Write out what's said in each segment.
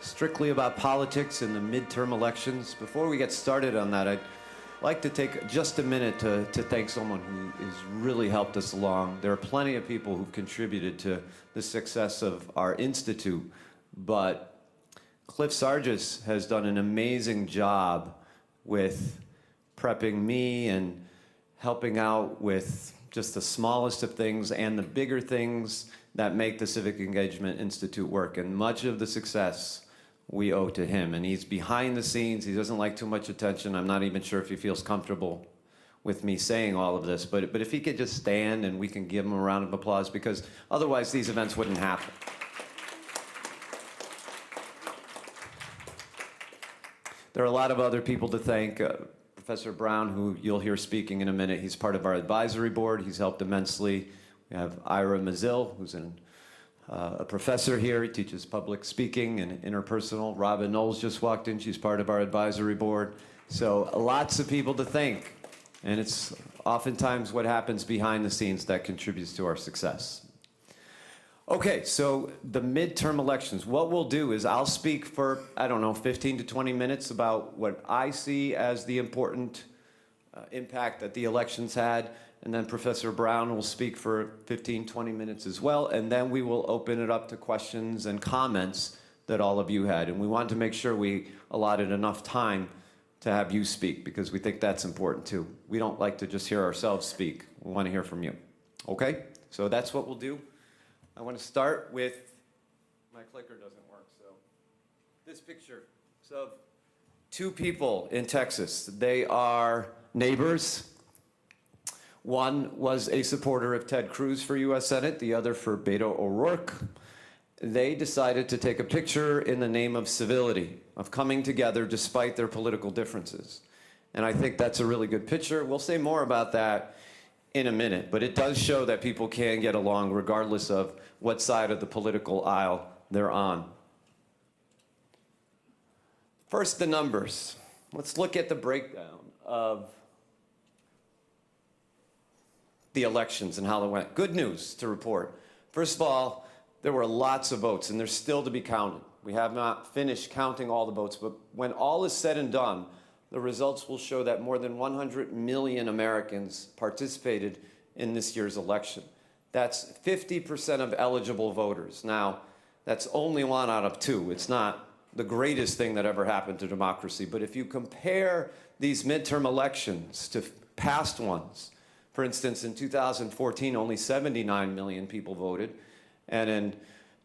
strictly about politics and the midterm elections. Before we get started on that, I'd like to take just a minute to thank someone who has really helped us along. There are plenty of people who've contributed to the success of our institute, but Cliff Sargis has done an amazing job with prepping me and helping out with just the smallest of things and the bigger things that make the Civic Engagement Institute work. And much of the success we owe to him. And he's behind the scenes. He doesn't like too much attention. I'm not even sure if he feels comfortable with me saying all of this. But if he could just stand and we can give him a round of applause, because otherwise these events wouldn't happen. There are a lot of other people to thank. Professor Brown, who you'll hear speaking in a minute, he's part of our advisory board. He's helped immensely. We have Ira Mazil, who's a professor here. He teaches public speaking and interpersonal. Robin Knowles just walked in. She's part of our advisory board. So lots of people to thank. And it's oftentimes what happens behind the scenes that contributes to our success. Okay, so the midterm elections. What we'll do is I'll speak for, 15 to 20 minutes about what I see as the important impact that the elections had. And then Professor Brown will speak for 15, 20 minutes as well. And then we will open it up to questions and comments that all of you had. And we wanted to make sure we allotted enough time to have you speak, because we think that's important too. We don't like to just hear ourselves speak. We want to hear from you. Okay? So that's what we'll do. I want to start with, my clicker doesn't work, so this picture. So two people in Texas. They are neighbors. One was a supporter of Ted Cruz for U.S. Senate, the other for Beto O'Rourke. They decided to take a picture in the name of civility, of coming together despite their political differences. And I think that's a really good picture. We'll say more about that in a minute, but it does show that people can get along regardless of what side of the political aisle they're on. First, the numbers. Let's look at the breakdown of the elections and how they went. Good news to report. First of all, there were lots of votes, and they're still to be counted. We have not finished counting all the votes, but when all is said and done, the results will show that more than 100 million Americans participated in this year's election. That's 50% of eligible voters. Now, that's only 1 out of 2. It's not the greatest thing that ever happened to democracy, but if you compare these midterm elections to past ones, for instance, in 2014, only 79 million people voted, and in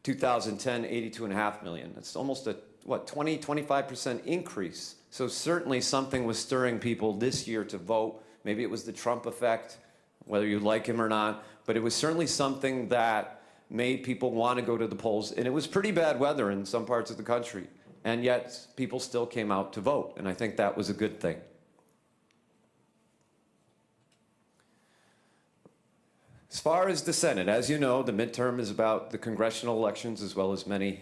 2010, 82.5 million. It's almost a, 25% increase. So certainly something was stirring people this year to vote. Maybe it was the Trump effect, whether you like him or not, but it was certainly something that made people want to go to the polls. And it was pretty bad weather in some parts of the country, and yet people still came out to vote, and I think that was a good thing. As far as the Senate, as you know, the midterm is about the congressional elections as well as many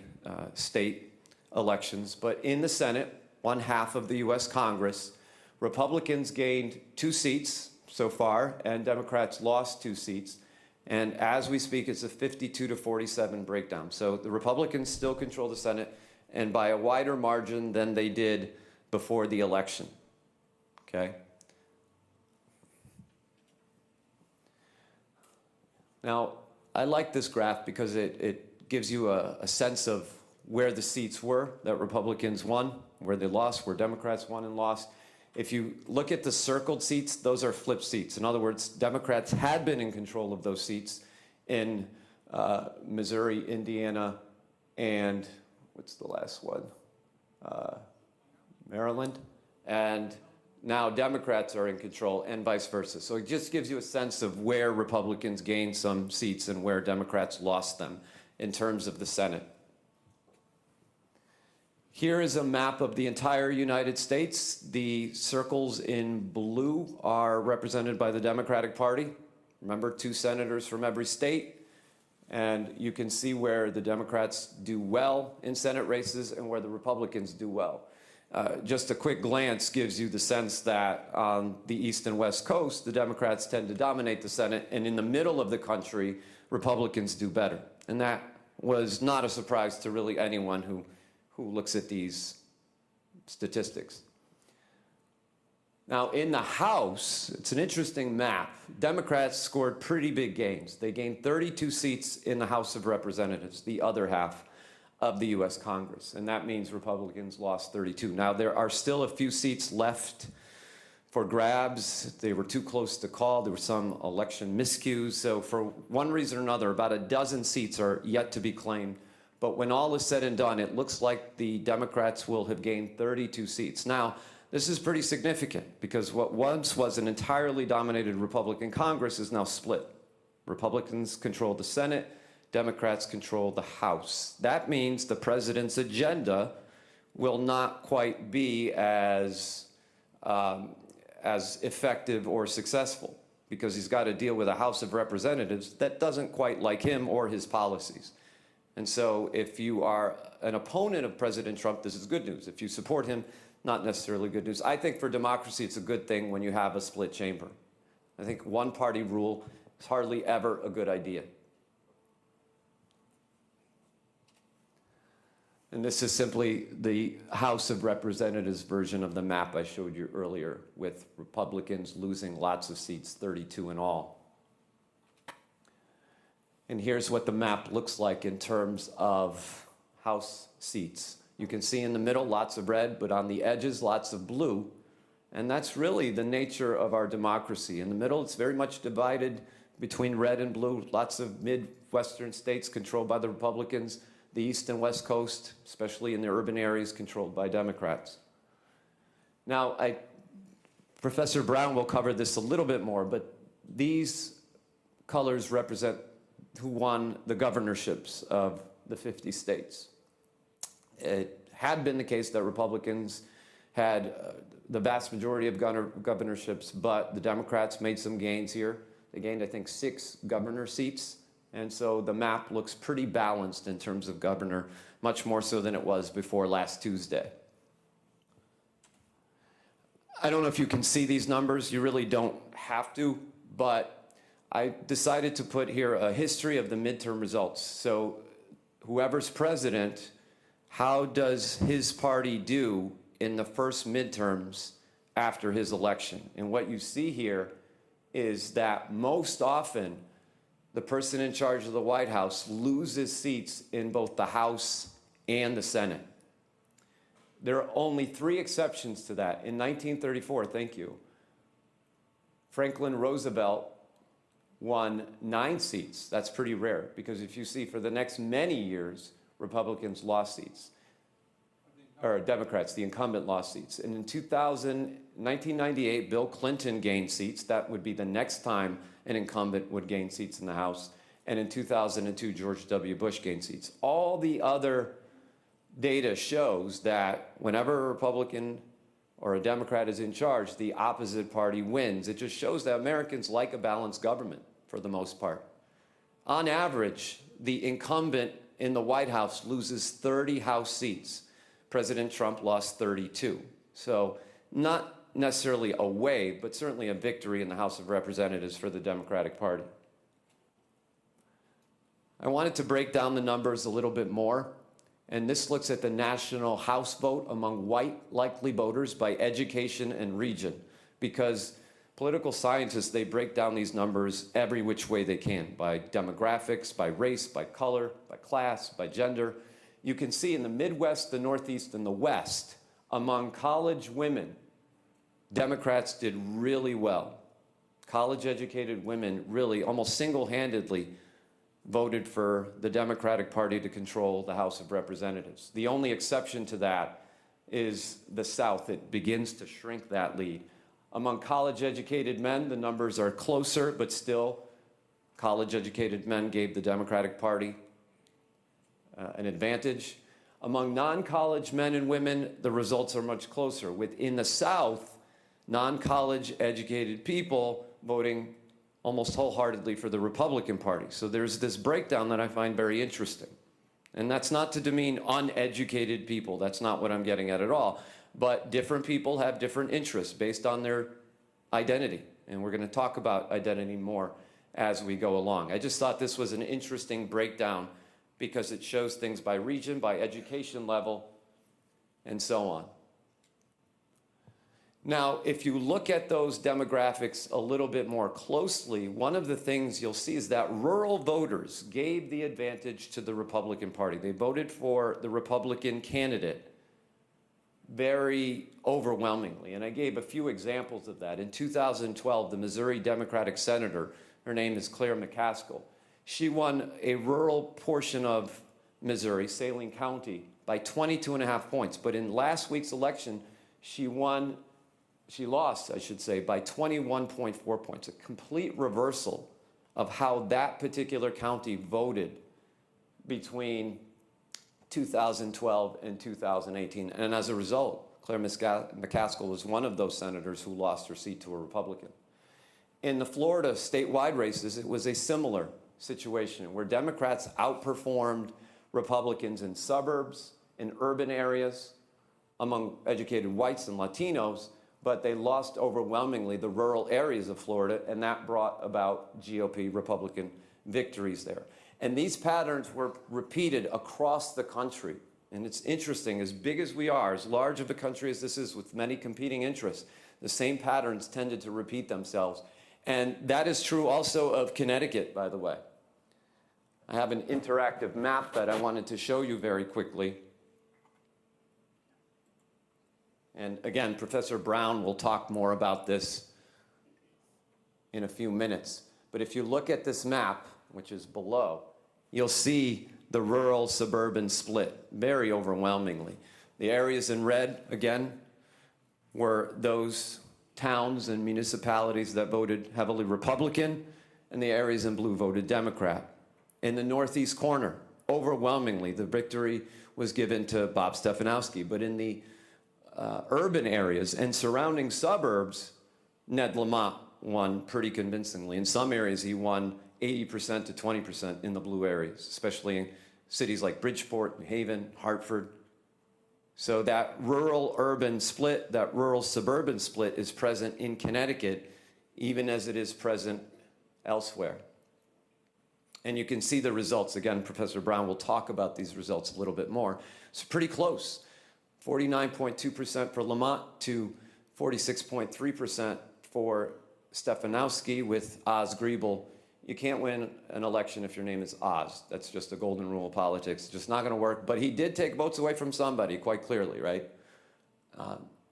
state elections. But in the Senate, 1/2 of the U.S. Congress, Republicans gained 2 seats so far, and Democrats lost 2 seats. And as we speak, it's a 52 to 47 breakdown. So the Republicans still control the Senate, and by a wider margin than they did before the election. Okay? Now, I like this graph because it gives you a sense of where the seats were that Republicans won, where they lost, where Democrats won and lost. If you look at the circled seats, those are flip seats. In other words, Democrats had been in control of those seats in Missouri, Indiana, and what's the last one? Maryland. And now Democrats are in control, and vice versa. So it just gives you a sense of where Republicans gained some seats and where Democrats lost them in terms of the Senate. Here is a map of the entire United States. The circles in blue are represented by the Democratic Party. Remember, 2 senators from every state. And you can see where the Democrats do well in Senate races and where the Republicans do well. Just a quick glance gives you the sense that on the East and West Coast, the Democrats tend to dominate the Senate, and in the middle of the country, Republicans do better. And that was not a surprise to really anyone who who looks at these statistics. Now, in the House, it's an interesting map. Democrats scored pretty big gains. They gained 32 seats in the House of Representatives, the other half of the U.S. Congress, and that means Republicans lost 32. Now, there are still a few seats left for grabs. They were too close to call. There were some election miscues. So for one reason or another, about a dozen seats are yet to be claimed. But when all is said and done, it looks like the Democrats will have gained 32 seats. Now, this is pretty significant because what once was an entirely dominated Republican Congress is now split. Republicans control the Senate, Democrats control the House. That means the president's agenda will not quite be as effective or successful because he's got to deal with a House of Representatives that doesn't quite like him or his policies. And so if you are an opponent of President Trump, this is good news. If you support him, not necessarily good news. I think for democracy, it's a good thing when you have a split chamber. I think one-party rule is hardly ever a good idea. And this is simply the House of Representatives version of the map I showed you earlier, with Republicans losing lots of seats, 32 in all. And here's what the map looks like in terms of House seats. You can see in the middle lots of red, but on the edges lots of blue. And that's really the nature of our democracy. In the middle, it's very much divided between red and blue. Lots of Midwestern states controlled by the Republicans. The East and West Coast, especially in the urban areas, controlled by Democrats. Now, Professor Brown will cover this a little bit more, but these colors represent who won the governorships of the 50 states. It had been the case that Republicans had the vast majority of governorships, but the Democrats made some gains here. They gained, I think, 6 governor seats. And so the map looks pretty balanced in terms of governor, much more so than it was before last Tuesday. I don't know if you can see these numbers. You really don't have to, but I decided to put here a history of the midterm results. So whoever's president, how does his party do in the first midterms after his election? And what you see here is that most often the person in charge of the White House loses seats in both the House and the Senate. There are only 3 exceptions to that. In 1934, thank you, Franklin Roosevelt won 9 seats. That's pretty rare, because if you see, for the next many years, Republicans lost seats, or Democrats, the incumbent lost seats. And in 1998, Bill Clinton gained seats. That would be the next time an incumbent would gain seats in the House. And in 2002, George W. Bush gained seats. All the other data shows that whenever a Republican or a Democrat is in charge, the opposite party wins. It just shows that Americans like a balanced government for the most part. On average, the incumbent in the White House loses 30 House seats. President Trump lost 32. So not necessarily a wave, but certainly a victory in the House of Representatives for the Democratic Party. I wanted to break down the numbers a little bit more, and this looks at the national House vote among white likely voters by education and region, because political scientists, they break down these numbers every which way they can, by demographics, by race, by color, by class, by gender. You can see in the Midwest, the Northeast, and the West, among college women, Democrats did really well. College-educated women really almost single-handedly voted for the Democratic Party to control the House of Representatives. The only exception to that is the South. It begins to shrink that lead. Among college-educated men, the numbers are closer, but still, college-educated men gave the Democratic Party an advantage. Among non-college men and women, the results are much closer. Within the South, non-college educated people voting almost wholeheartedly for the Republican Party. So there's this breakdown that I find very interesting. And that's not to demean uneducated people. That's not what I'm getting at all. But different people have different interests based on their identity. And we're going to talk about identity more as we go along. I just thought this was an interesting breakdown because it shows things by region, by education level, and so on. Now, if you look at those demographics a little bit more closely, one of the things you'll see is that rural voters gave the advantage to the Republican Party. They voted for the Republican candidate very overwhelmingly, and I gave a few examples of that. In 2012, the Missouri Democratic senator, her name is Claire McCaskill, she won a rural portion of Missouri, Saline County, by 22.5 points. But in last week's election, she lost, I should say, by 21.4 points, a complete reversal of how that particular county voted between 2012 and 2018. And as a result, Claire McCaskill was one of those senators who lost her seat to a Republican. In the Florida statewide races, it was a similar situation where Democrats outperformed Republicans in suburbs, in urban areas, among educated whites and Latinos, but they lost overwhelmingly the rural areas of Florida, and that brought about GOP Republican victories there. And these patterns were repeated across the country. And it's interesting, as big as we are, as large of a country as this is with many competing interests, the same patterns tended to repeat themselves. And that is true also of Connecticut, by the way. I have an interactive map that I wanted to show you very quickly. And again, Professor Brown will talk more about this in a few minutes. But if you look at this map, which is below, you'll see the rural-suburban split very overwhelmingly. The areas in red, again, were those towns and municipalities that voted heavily Republican, and the areas in blue voted Democrat. In the northeast corner, overwhelmingly, the victory was given to Bob Stefanowski. But in the urban areas and surrounding suburbs, Ned Lamont won pretty convincingly. In some areas, he won 80% to 20% in the blue areas, especially in cities like Bridgeport, New Haven, Hartford. So that rural-urban split, that rural-suburban split is present in Connecticut, even as it is present elsewhere. And you can see the results. Again, Professor Brown will talk about these results a little bit more. It's pretty close. 49.2% for Lamont to 46.3% for Stefanowski with Oz Griebel. You can't win an election if your name is Oz. That's just a golden rule of politics. It's just not going to work. But he did take votes away from somebody, quite clearly, right?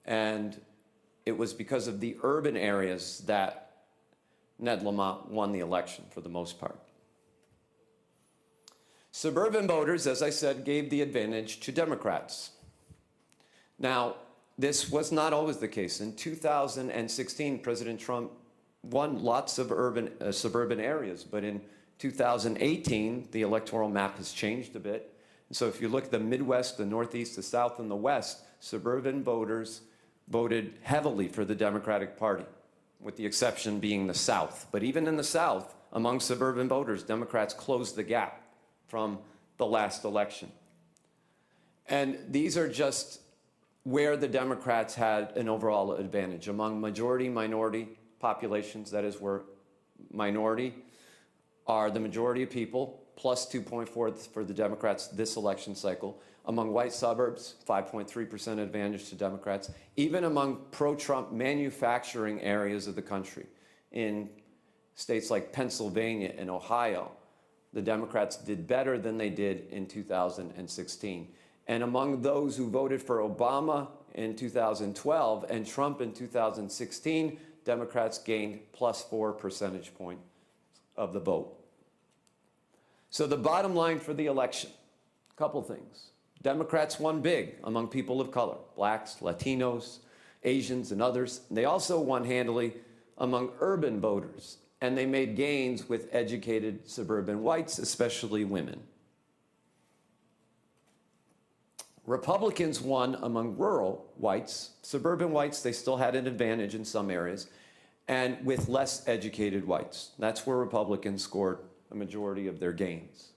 And it was because of the urban areas that Ned Lamont won the election for the most part. Suburban voters, as I said, gave the advantage to Democrats. Now, this was not always the case. In 2016, President Trump won lots of suburban areas, but in 2018, the electoral map has changed a bit. And so if you look at the Midwest, the Northeast, the South, and the West, suburban voters voted heavily for the Democratic Party, with the exception being the South. But even in the South, among suburban voters, Democrats closed the gap from the last election. And these are just where the Democrats had an overall advantage. Among majority-minority populations, that is where minority are the majority of people, plus 2.4 for the Democrats this election cycle. Among white suburbs, 5.3% advantage to Democrats. Even among pro-Trump manufacturing areas of the country, in states like Pennsylvania and Ohio, the Democrats did better than they did in 2016. And among those who voted for Obama in 2012 and Trump in 2016, Democrats gained +4 percentage points of the vote. So the bottom line for the election, a couple things. Democrats won big among people of color, blacks, Latinos, Asians, and others. They also won handily among urban voters, and they made gains with educated suburban whites, especially women. Republicans won among rural whites. Suburban whites, they still had an advantage in some areas, and with less educated whites. That's where Republicans scored a majority of their gains.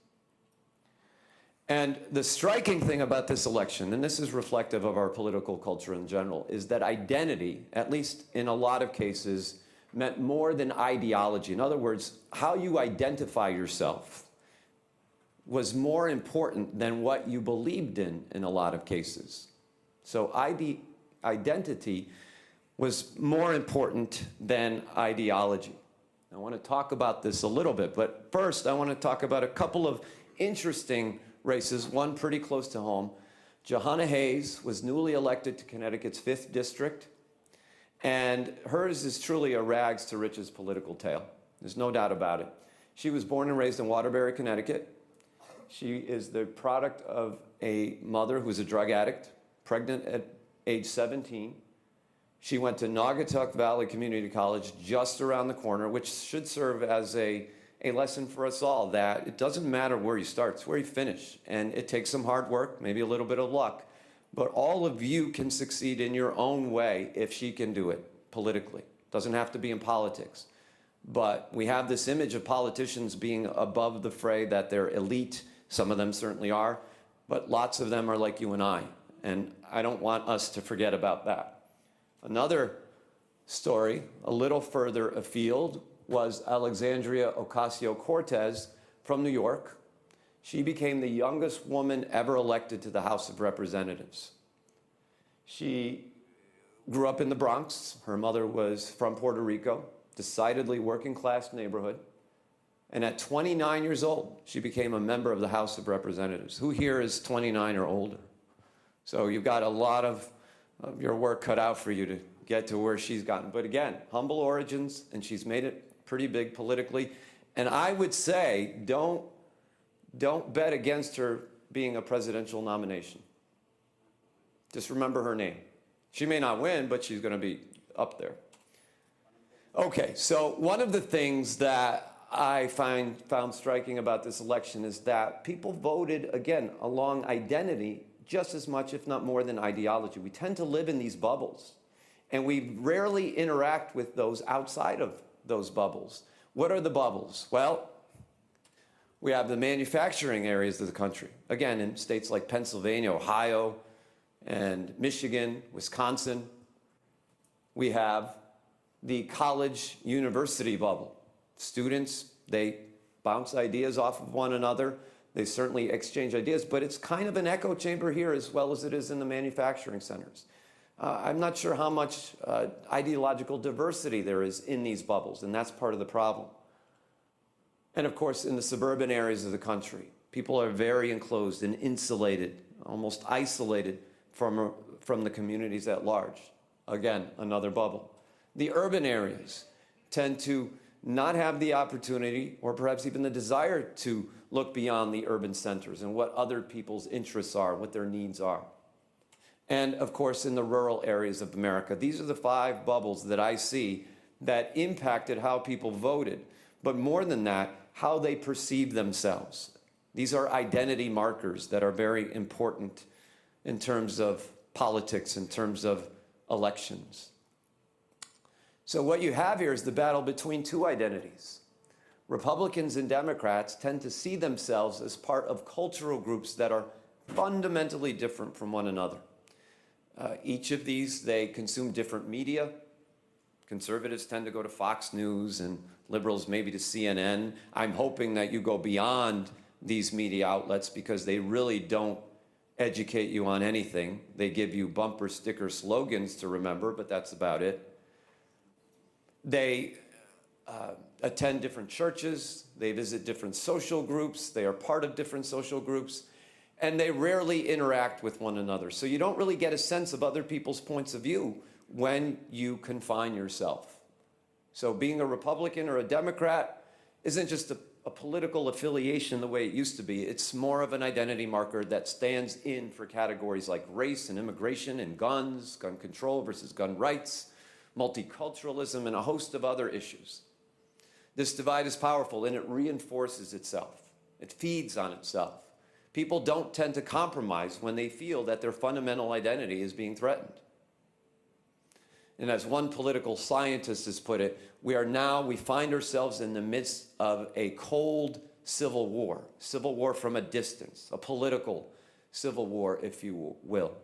And the striking thing about this election, and this is reflective of our political culture in general, is that identity, at least in a lot of cases, meant more than ideology. In other words, how you identify yourself was more important than what you believed in a lot of cases. So identity was more important than ideology. I want to talk about this a little bit, but first I want to talk about a couple of interesting races, one pretty close to home. Johanna Hayes was newly elected to Connecticut's 5th district, and hers is truly a rags to riches political tale. There's no doubt about it. She was born and raised in Waterbury, Connecticut. She is the product of a mother who was a drug addict, pregnant at age 17. She went to Naugatuck Valley Community College just around the corner, which should serve as a lesson for us all, that it doesn't matter where you start, it's where you finish. And it takes some hard work, maybe a little bit of luck, but all of you can succeed in your own way if she can do it politically. It doesn't have to be in politics. But we have this image of politicians being above the fray, that they're elite. Some of them certainly are, but lots of them are like you and I. And I don't want us to forget about that. Another story, a little further afield, was Alexandria Ocasio-Cortez from New York. She became the youngest woman ever elected to the House of Representatives. She grew up in the Bronx. Her mother was from Puerto Rico, decidedly working class neighborhood. And at 29 years old, she became a member of the House of Representatives. Who here is 29 or older? So you've got a lot of your work cut out for you to get to where she's gotten. But again, humble origins, and she's made it pretty big politically. And I would say, don't bet against her being a presidential nomination. Just remember her name. She may not win, but she's going to be up there. Okay, so one of the things that I found striking about this election is that people voted, again, along identity just as much, if not more, than ideology. We tend to live in these bubbles, and we rarely interact with those outside of those bubbles. What are the bubbles? Well, we have the manufacturing areas of the country. Again, in states like Pennsylvania, Ohio, and Michigan, Wisconsin. We have the college university bubble. Students, they bounce ideas off of one another. They certainly exchange ideas, but it's kind of an echo chamber here as well as it is in the manufacturing centers. I'm not sure how much ideological diversity there is in these bubbles, and that's part of the problem. And of course, in the suburban areas of the country, people are very enclosed and insulated, almost isolated from the communities at large. Again, another bubble. The urban areas tend to not have the opportunity or perhaps even the desire to look beyond the urban centers and what other people's interests are, what their needs are. And of course, in the rural areas of America, these are the 5 bubbles that I see that impacted how people voted. But more than that, how they perceive themselves. These are identity markers that are very important in terms of politics, in terms of elections. So what you have here is the battle between 2 identities. Republicans and Democrats tend to see themselves as part of cultural groups that are fundamentally different from one another. Each of these, they consume different media. Conservatives tend to go to Fox News and liberals maybe to CNN. I'm hoping that you go beyond these media outlets because they really don't educate you on anything. They give you bumper sticker slogans to remember, but that's about it. They attend different churches, they visit different social groups, they are part of different social groups, and they rarely interact with one another. So you don't really get a sense of other people's points of view when you confine yourself. So being a Republican or a Democrat isn't just a political affiliation the way it used to be. It's more of an identity marker that stands in for categories like race and immigration and guns, gun control versus gun rights, multiculturalism, and a host of other issues. This divide is powerful, and it reinforces itself. It feeds on itself. People don't tend to compromise when they feel that their fundamental identity is being threatened. And as one political scientist has put it, we find ourselves in the midst of a cold civil war from a distance, a political civil war, if you will.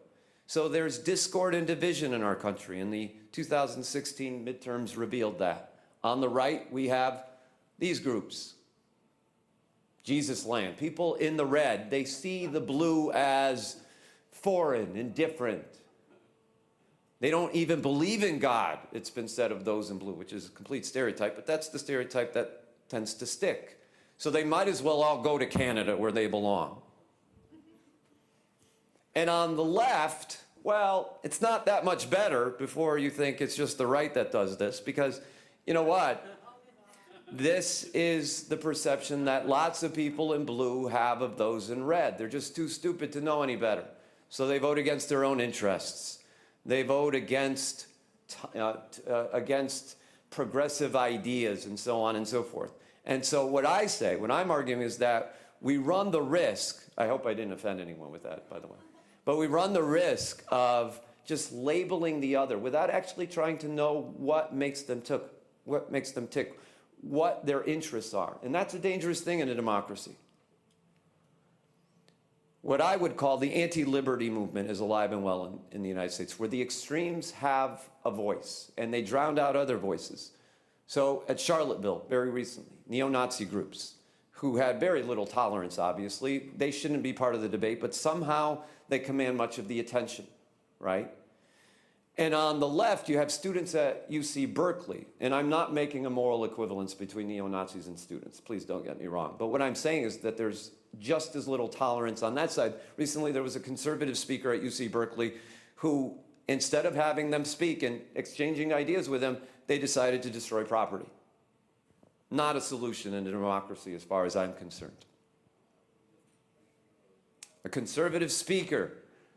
So there's discord and division in our country, and the 2016 midterms revealed that. On the right, we have these groups. Jesus Land. People in the red, they see the blue as foreign and different. They don't even believe in God, it's been said of those in blue, which is a complete stereotype, but that's the stereotype that tends to stick. So they might as well all go to Canada where they belong. And on the left, well, it's not that much better before you think it's just the right that does this, because you know what? This is the perception that lots of people in blue have of those in red. They're just too stupid to know any better. So they vote against their own interests. They vote against progressive ideas and so on and so forth. And so what I say, what I'm arguing is that we run the risk, I hope I didn't offend anyone with that, by the way, but we run the risk of just labeling the other without actually trying to know what makes them tick, what their interests are. And that's a dangerous thing in a democracy. What I would call the anti-liberty movement is alive and well in the United States, where the extremes have a voice, and they drowned out other voices. So at Charlottesville, very recently, neo-Nazi groups who had very little tolerance, obviously, they shouldn't be part of the debate, but somehow they command much of the attention, right? And on the left, you have students at UC Berkeley, and I'm not making a moral equivalence between neo-Nazis and students, please don't get me wrong. But what I'm saying is that there's just as little tolerance on that side. Recently, there was a conservative speaker at UC Berkeley who, instead of having them speak and exchanging ideas with them, they decided to destroy property. Not a solution in a democracy as far as I'm concerned. A conservative speaker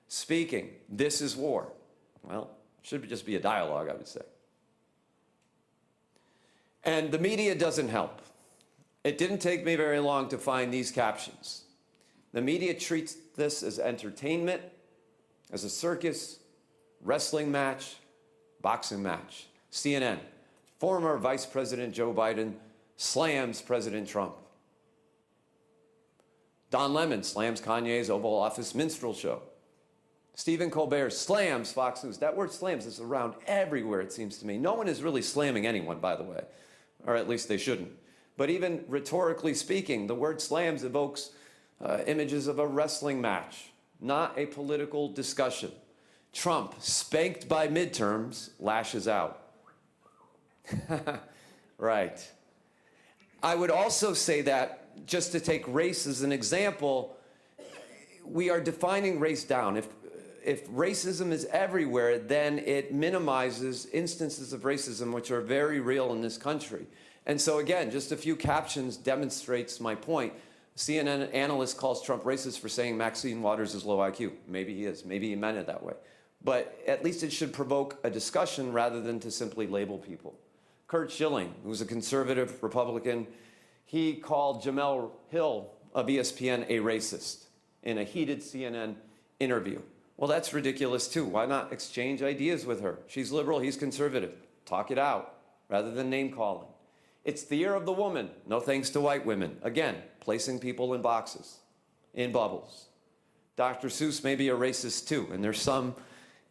speaking, this is war. Well, it should just be a dialogue, I would say. And the media doesn't help. It didn't take me very long to find these captions. The media treats this as entertainment, as a circus, wrestling match, boxing match. CNN, former Vice President Joe Biden slams President Trump. Don Lemon slams Kanye's Oval Office minstrel show. Stephen Colbert slams Fox News. That word slams is around everywhere, it seems to me. No one is really slamming anyone, by the way, or at least they shouldn't. But even rhetorically speaking, the word slams evokes images of a wrestling match, not a political discussion. Trump, spanked by midterms, lashes out. Right. I would also say that, just to take race as an example, we are defining race down. If racism is everywhere, then it minimizes instances of racism which are very real in this country. And so again, just a few captions demonstrates my point. CNN analyst calls Trump racist for saying Maxine Waters is low IQ. Maybe he is. Maybe he meant it that way. But at least it should provoke a discussion rather than to simply label people. Kurt Schilling, who's a conservative Republican, he called Jamel Hill of ESPN a racist in a heated CNN interview. Well, that's ridiculous too. Why not exchange ideas with her? She's liberal, he's conservative. Talk it out rather than name calling. It's the year of the woman. No thanks to white women. Again, placing people in boxes, in bubbles. Dr. Seuss may be a racist too, and there's some,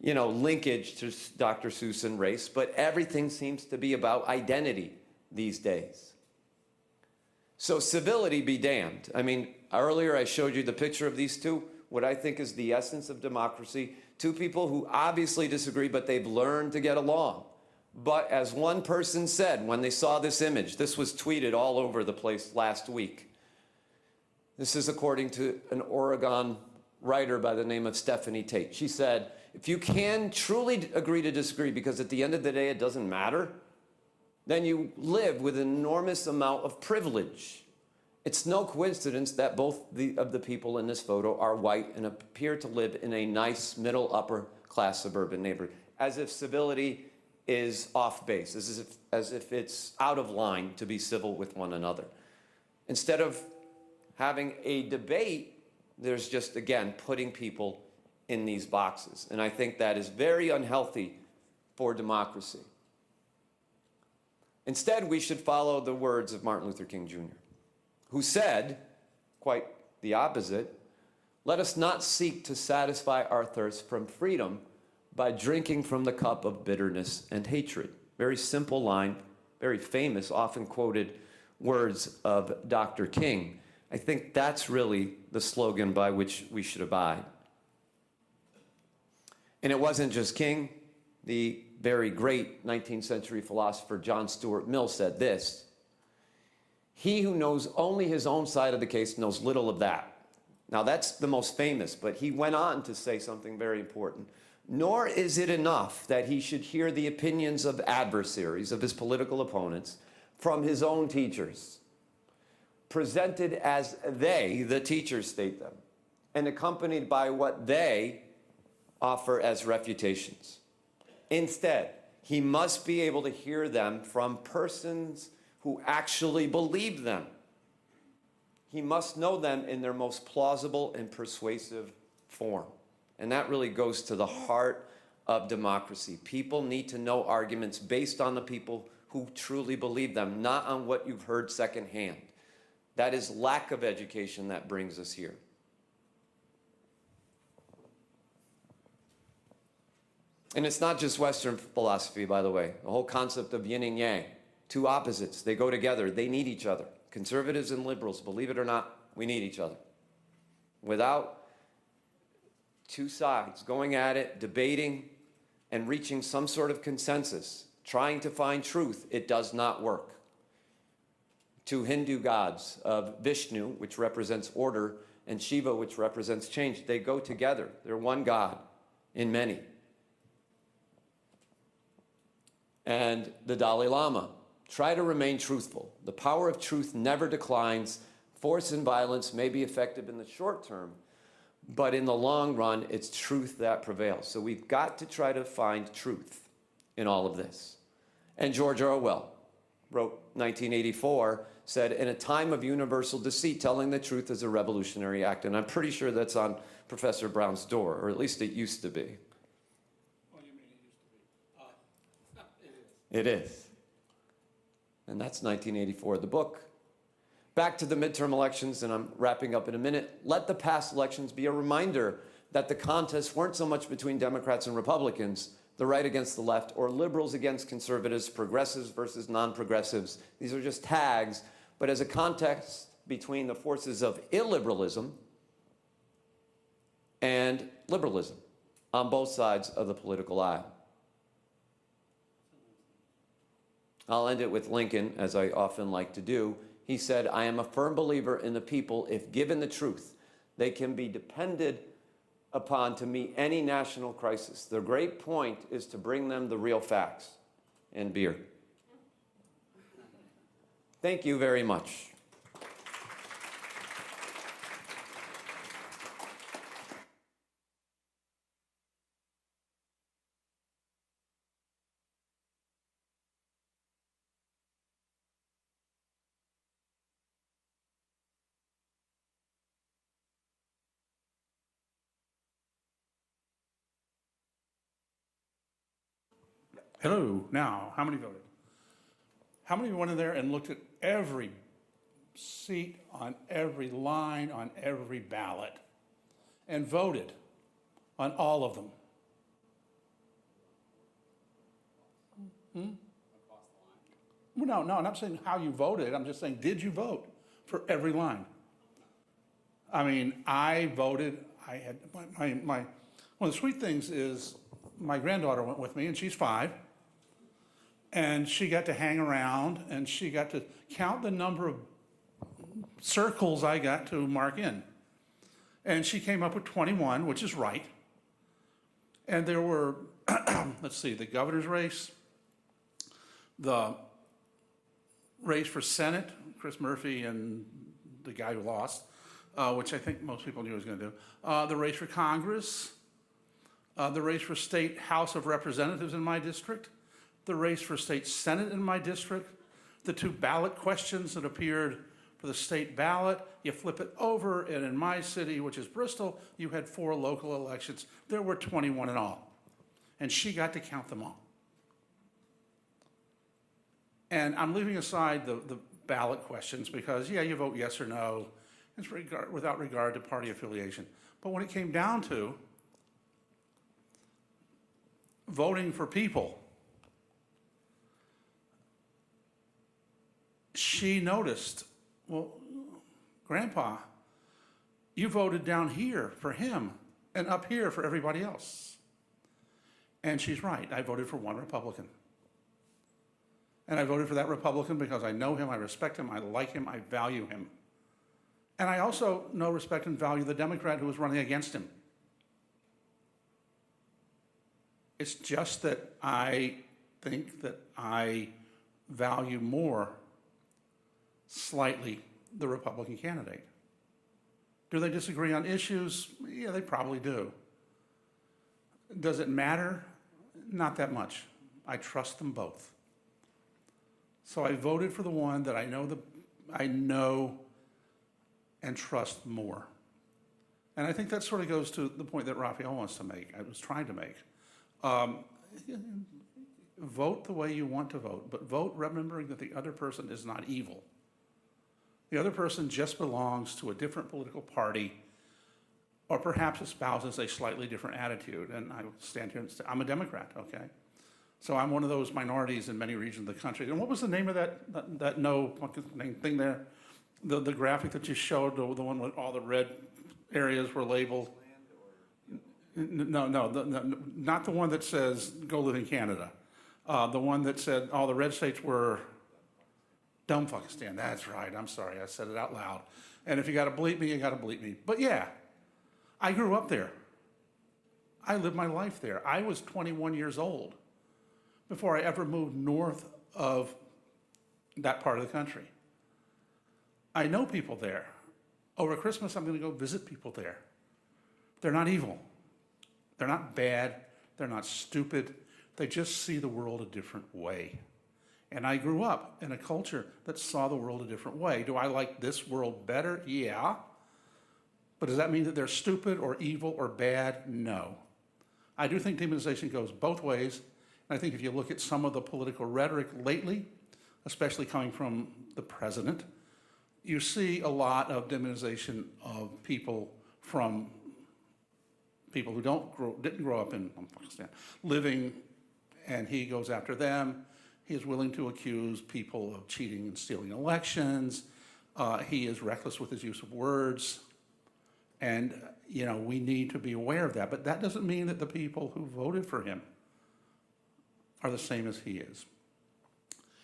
linkage to Dr. Seuss and race, but everything seems to be about identity these days. So civility be damned. I mean, earlier I showed you the picture of these two, what I think is the essence of democracy. Two people who obviously disagree, but they've learned to get along. But as one person said when they saw this image, this was tweeted all over the place last week. This is according to an Oregon writer by the name of Stephanie Tate. She said, if you can truly agree to disagree, because at the end of the day it doesn't matter, then you live with an enormous amount of privilege. It's no coincidence that both of the people in this photo are white and appear to live in a nice middle upper class suburban neighborhood, as if civility is off base, as if it's out of line to be civil with one another. Instead of having a debate, there's just, again, putting people in these boxes. And I think that is very unhealthy for democracy. Instead, we should follow the words of Martin Luther King Jr., who said, quite the opposite, let us not seek to satisfy our thirst from freedom by drinking from the cup of bitterness and hatred. Very simple line, very famous, often quoted words of Dr. King. I think that's really the slogan by which we should abide. And it wasn't just King. The very great 19th century philosopher John Stuart Mill said this: "He who knows only his own side of the case knows little of that." Now that's the most famous, but he went on to say something very important. "Nor is it enough that he should hear the opinions of adversaries, of his political opponents, from his own teachers, presented as they, the teachers, state them, and accompanied by what they offer as refutations. Instead, he must be able to hear them from persons who actually believe them. He must know them in their most plausible and persuasive form." And that really goes to the heart of democracy. People need to know arguments based on the people who truly believe them, not on what you've heard secondhand. That is lack of education that brings us here. And it's not just Western philosophy, by the way. The whole concept of yin and yang, two opposites, they go together, they need each other. Conservatives and liberals, believe it or not, we need each other. Without two sides going at it, debating, and reaching some sort of consensus, trying to find truth, it does not work. Two Hindu gods of Vishnu, which represents order, and Shiva, which represents change, they go together. They're one God in many. And the Dalai Lama: "Try to remain truthful. The power of truth never declines. Force and violence may be effective in the short term, but in the long run, it's truth that prevails." So we've got to try to find truth in all of this. And George Orwell wrote 1984, said, "In a time of universal deceit, telling the truth is a revolutionary act." And I'm pretty sure that's on Professor Brown's door, or at least it used to be. What do you mean it used to be? It is. And that's 1984, the book. Back to the midterm elections, and I'm wrapping up in a minute. Let the past elections be a reminder that the contests weren't so much between Democrats and Republicans, the right against the left, or liberals against conservatives, progressives versus non-progressives. These are just tags, but as a context between the forces of illiberalism and liberalism on both sides of the political aisle. I'll end it with Lincoln, as I often like to do. He said, "I am a firm believer in the people. If given the truth, they can be depended upon to meet any national crisis. The great point is to bring them the real facts." And beer. Thank you very much. Hello. Now, how many voted? How many went in there and looked at every seat on every line on every ballot and voted on all of them? Well, no, I'm not saying how you voted. I'm just saying, did you vote for every line? I mean, I voted. I had my one of the sweet things is my granddaughter went with me, and she's 5. And she got to hang around, and she got to count the number of circles I got to mark in. And she came up with 21, which is right. And there were, let's see, the governor's race, the race for Senate, Chris Murphy and the guy who lost, which I think most people knew he was going to do, the race for Congress, the race for State House of Representatives in my district, the race for state senate in my district, the 2 ballot questions that appeared for the state ballot. You flip it over, and in my city, which is Bristol, you had 4 local elections. There were 21 in all, and she got to count them all. And I'm leaving aside the ballot questions because, yeah, you vote yes or no. It's without regard to party affiliation. But when it came down to voting for people, she noticed, well, Grandpa, you voted down here for him and up here for everybody else. And she's right. I voted for one Republican. And I voted for that Republican because I know him, I respect him, I like him, I value him. And I also know, respect, and value the Democrat who was running against him. It's just that I think that I value more slightly the Republican candidate. Do they disagree on issues? Yeah, they probably do. Does it matter? Not that much. I trust them both. So I voted for the one that I know and trust more. And I think that sort of goes to the point that Raphael wants to make, I was trying to make. Vote the way you want to vote, but vote remembering that the other person is not evil. The other person just belongs to a different political party, or perhaps espouses a slightly different attitude. And I stand here and say, I'm a Democrat, okay? So I'm one of those minorities in many regions of the country. And what was the name of that no thing there? The graphic that you showed, the one with all the red areas were labeled? No, not the one that says go live in Canada. The one that said all the red states were Dumbfuckistan. That's right. I'm sorry. I said it out loud. And if you got to bleep me, you got to bleep me. But yeah, I grew up there. I lived my life there. I was 21 years old before I ever moved north of that part of the country. I know people there. Over Christmas, I'm going to go visit people there. They're not evil. They're not bad. They're not stupid. They just see the world a different way. And I grew up in a culture that saw the world a different way. Do I like this world better? Yeah. But does that mean that they're stupid or evil or bad? No. I do think demonization goes both ways. And I think if you look at some of the political rhetoric lately, especially coming from the president, you see a lot of demonization of people from people who didn't grow up in Pakistan, living, and he goes after them. He is willing to accuse people of cheating and stealing elections. He is reckless with his use of words. And, we need to be aware of that. But that doesn't mean that the people who voted for him are the same as he is.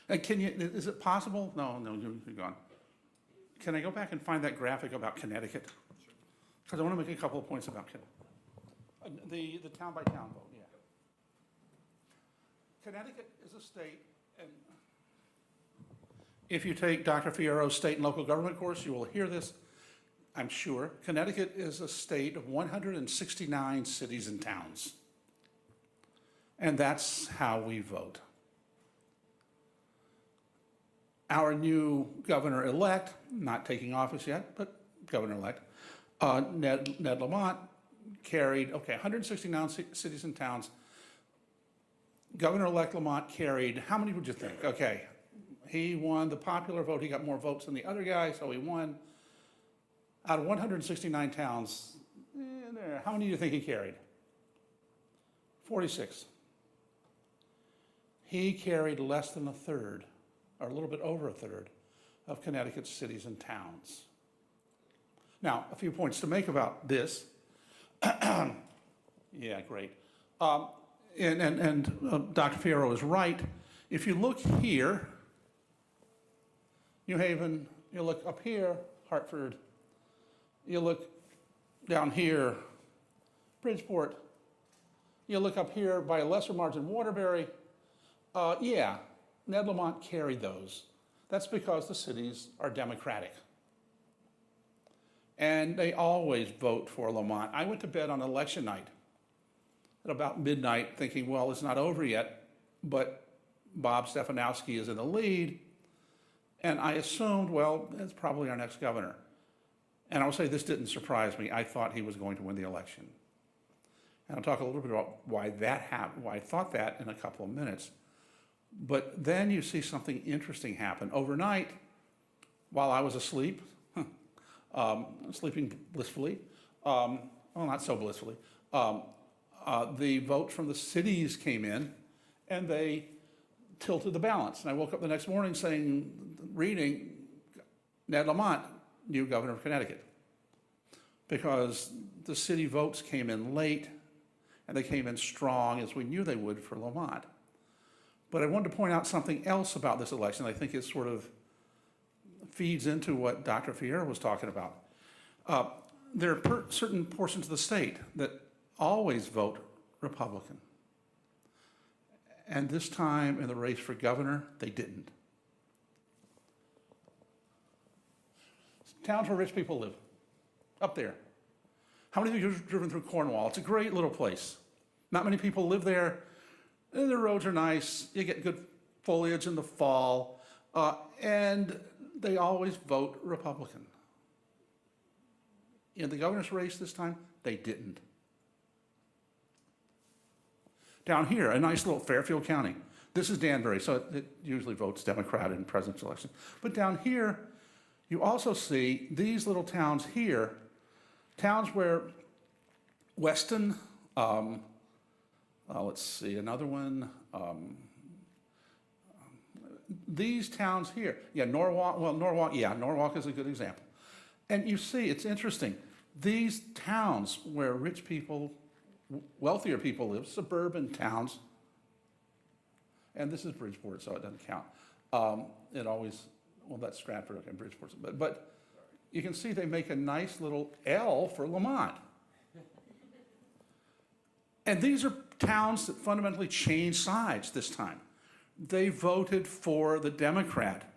And is it possible? No, you're gone. Can I go back and find that graphic about Connecticut? Because I want to make a couple of points about Connecticut. The town-by-town vote, yeah. Connecticut is a state, and if you take Dr. Fierro's state and local government course, you will hear this, I'm sure. Connecticut is a state of 169 cities and towns. And that's how we vote. Our new governor-elect, not taking office yet, but governor-elect, Ned Lamont carried, 169 cities and towns. Governor-elect Lamont carried, how many would you think? Okay, he won the popular vote. He got more votes than the other guy, so he won. Out of 169 towns, how many do you think he carried? 46. He carried less than a third, or a little bit over a third, of Connecticut's cities and towns. Now, a few points to make about this. Yeah, great. And Dr. Fierro is right. If you look here, New Haven, you look up here, Hartford, you look down here, Bridgeport, you look up here by a lesser margin, Waterbury. Yeah, Ned Lamont carried those. That's because the cities are Democratic. And they always vote for Lamont. I went to bed on election night at about midnight thinking, well, it's not over yet, but Bob Stefanowski is in the lead. And I assumed, well, that's probably our next governor. And I'll say this didn't surprise me. I thought he was going to win the election. And I'll talk a little bit about why that happened, why I thought that in a couple of minutes. But then you see something interesting happen. Overnight, while I was asleep, sleeping blissfully, well, not so blissfully, the vote from the cities came in and they tilted the balance. And I woke up the next morning reading Ned Lamont, new governor of Connecticut, because the city votes came in late and they came in strong, as we knew they would, for Lamont. But I wanted to point out something else about this election. I think it sort of feeds into what Dr. Fiera was talking about. There are certain portions of the state that always vote Republican. And this time in the race for governor, they didn't. Towns where rich people live, up there. How many of you have driven through Cornwall? It's a great little place. Not many people live there. And the roads are nice. You get good foliage in the fall. And they always vote Republican. In the governor's race this time, they didn't. Down here, a nice little Fairfield County. This is Danbury, so it usually votes Democrat in presidential elections. But down here, you also see these little towns here, towns where Weston, let's see, another one, these towns here. Yeah, Norwalk, Norwalk is a good example. And you see, it's interesting, these towns where rich people, wealthier people live, suburban towns, and this is Bridgeport, so it doesn't count. It always, well, that's Stratford, okay, Bridgeport, but you can see they make a nice little L for Lamont. And these are towns that fundamentally changed sides this time. They voted for the Democrat,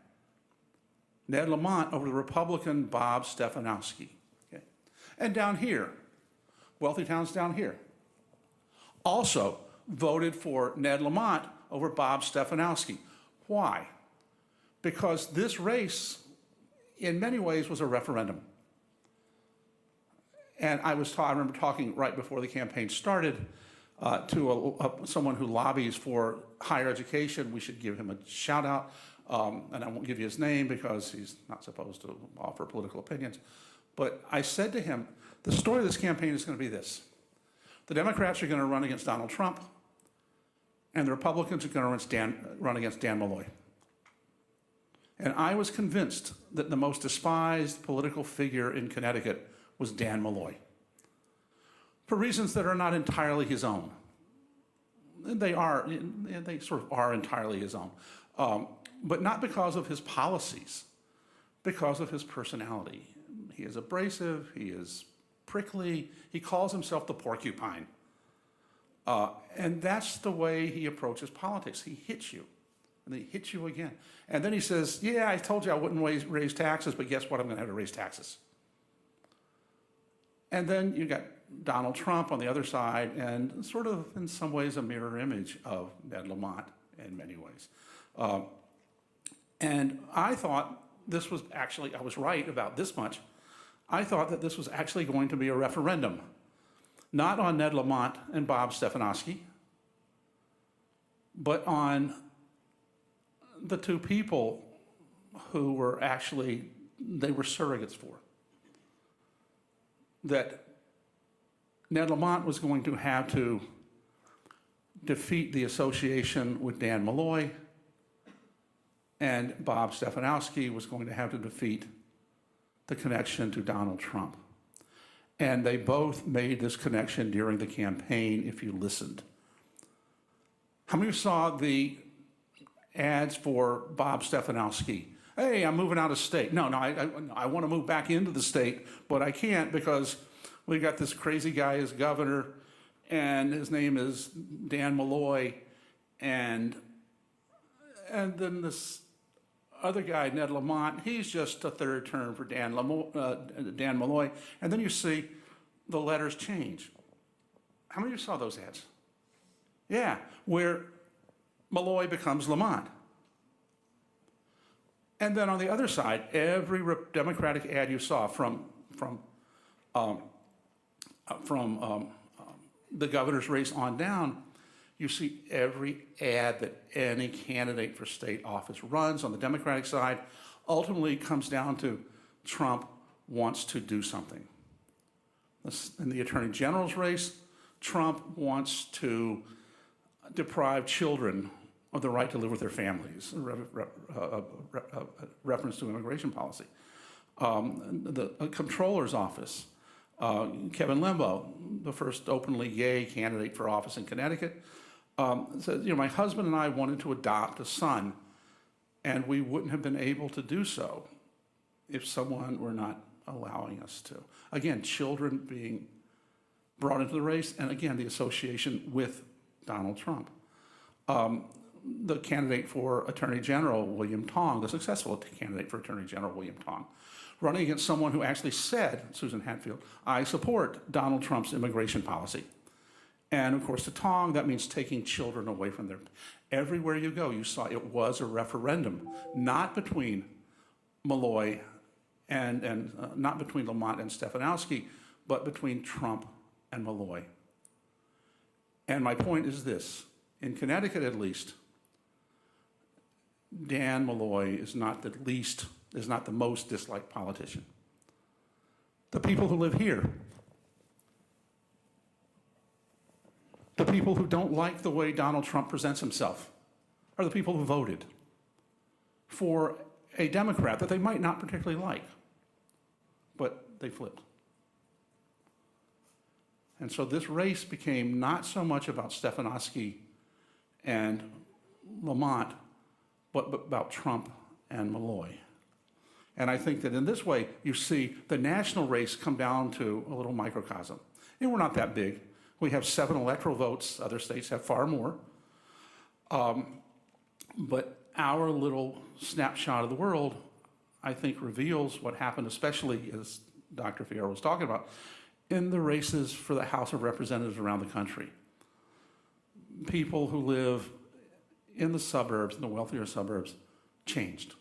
Ned Lamont, over the Republican, Bob Stefanowski. Okay? And down here, wealthy towns down here, also voted for Ned Lamont over Bob Stefanowski. Why? Because this race, in many ways, was a referendum. And I remember talking right before the campaign started to someone who lobbies for higher education. We should give him a shout out. And I won't give you his name because he's not supposed to offer political opinions. But I said to him, the story of this campaign is going to be this. The Democrats are going to run against Donald Trump, and the Republicans are going to run against Dan Malloy. And I was convinced that the most despised political figure in Connecticut was Dan Malloy, for reasons that are not entirely his own. They sort of are entirely his own, but not because of his policies, because of his personality. He is abrasive, he is prickly, he calls himself the porcupine. And that's the way he approaches politics. He hits you, and then he hits you again. And then he says, yeah, I told you I wouldn't raise taxes, but guess what? I'm going to have to raise taxes. And then you got Donald Trump on the other side, and sort of in some ways a mirror image of Ned Lamont in many ways. And I thought this was actually, I was right about this much. I thought that this was actually going to be a referendum, not on Ned Lamont and Bob Stefanowski, but on the two people who were actually, they were surrogates for. That Ned Lamont was going to have to defeat the association with Dan Malloy, and Bob Stefanowski was going to have to defeat the connection to Donald Trump. And they both made this connection during the campaign, if you listened. How many of you saw the ads for Bob Stefanowski? Hey, I'm moving out of state. No, I want to move back into the state, but I can't because we got this crazy guy as governor, and his name is Dan Malloy, and then this other guy, Ned Lamont, he's just a third term for Dan Malloy. And then you see the letters change. How many of you saw those ads? Yeah, where Malloy becomes Lamont. And then on the other side, every Democratic ad you saw from the governor's race on down, you see every ad that any candidate for state office runs on the Democratic side ultimately comes down to Trump wants to do something. In the Attorney General's race, Trump wants to deprive children of the right to live with their families, reference to immigration policy. The comptroller's office, Kevin Limbo, the first openly gay candidate for office in Connecticut, said, my husband and I wanted to adopt a son, and we wouldn't have been able to do so if someone were not allowing us to. Again, children being brought into the race, and again, the association with Donald Trump. The candidate for Attorney General, William Tong, the successful candidate for Attorney General, William Tong, running against someone who actually said, Susan Hatfield, I support Donald Trump's immigration policy. And of course, to Tong, that means taking children away from their, everywhere you go, you saw it was a referendum, not between Malloy and not between Lamont and Stefanowski, but between Trump and Malloy. And my point is this, in Connecticut at least, Dan Malloy is not the most disliked politician. The people who live here, the people who don't like the way Donald Trump presents himself, are the people who voted for a Democrat that they might not particularly like, but they flipped. And so this race became not so much about Stefanowski and Lamont, but about Trump and Malloy. And I think that in this way, you see the national race come down to a little microcosm. And we're not that big. We have 7 electoral votes. Other states have far more. But our little snapshot of the world, I think, reveals what happened, especially as Dr. Fierro was talking about, in the races for the House of Representatives around the country. People who live in the suburbs, in the wealthier suburbs, changed.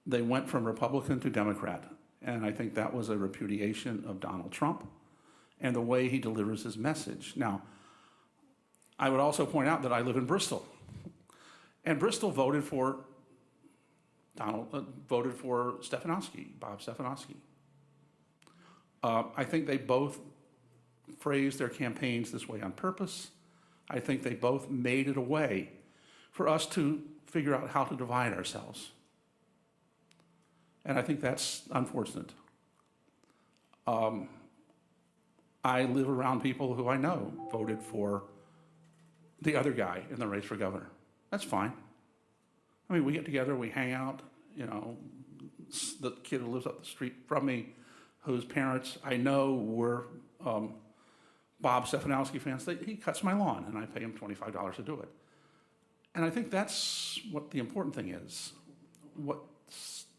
They went from Republican to Democrat, and I think that was a repudiation of Donald Trump and the way he delivers his message. Now, I would also point out that I live in Bristol, and Bristol voted for Stefanowski, Bob Stefanowski. I think they both phrased their campaigns this way on purpose. I think they both made it a way for us to figure out how to divide ourselves. And I think that's unfortunate. I live around people who I know voted for the other guy in the race for governor. That's fine. I mean, we get together, we hang out, the kid who lives up the street from me, whose parents I know were Bob Stefanowski fans, he cuts my lawn, and I pay him $25 to do it. And I think that's what the important thing is. What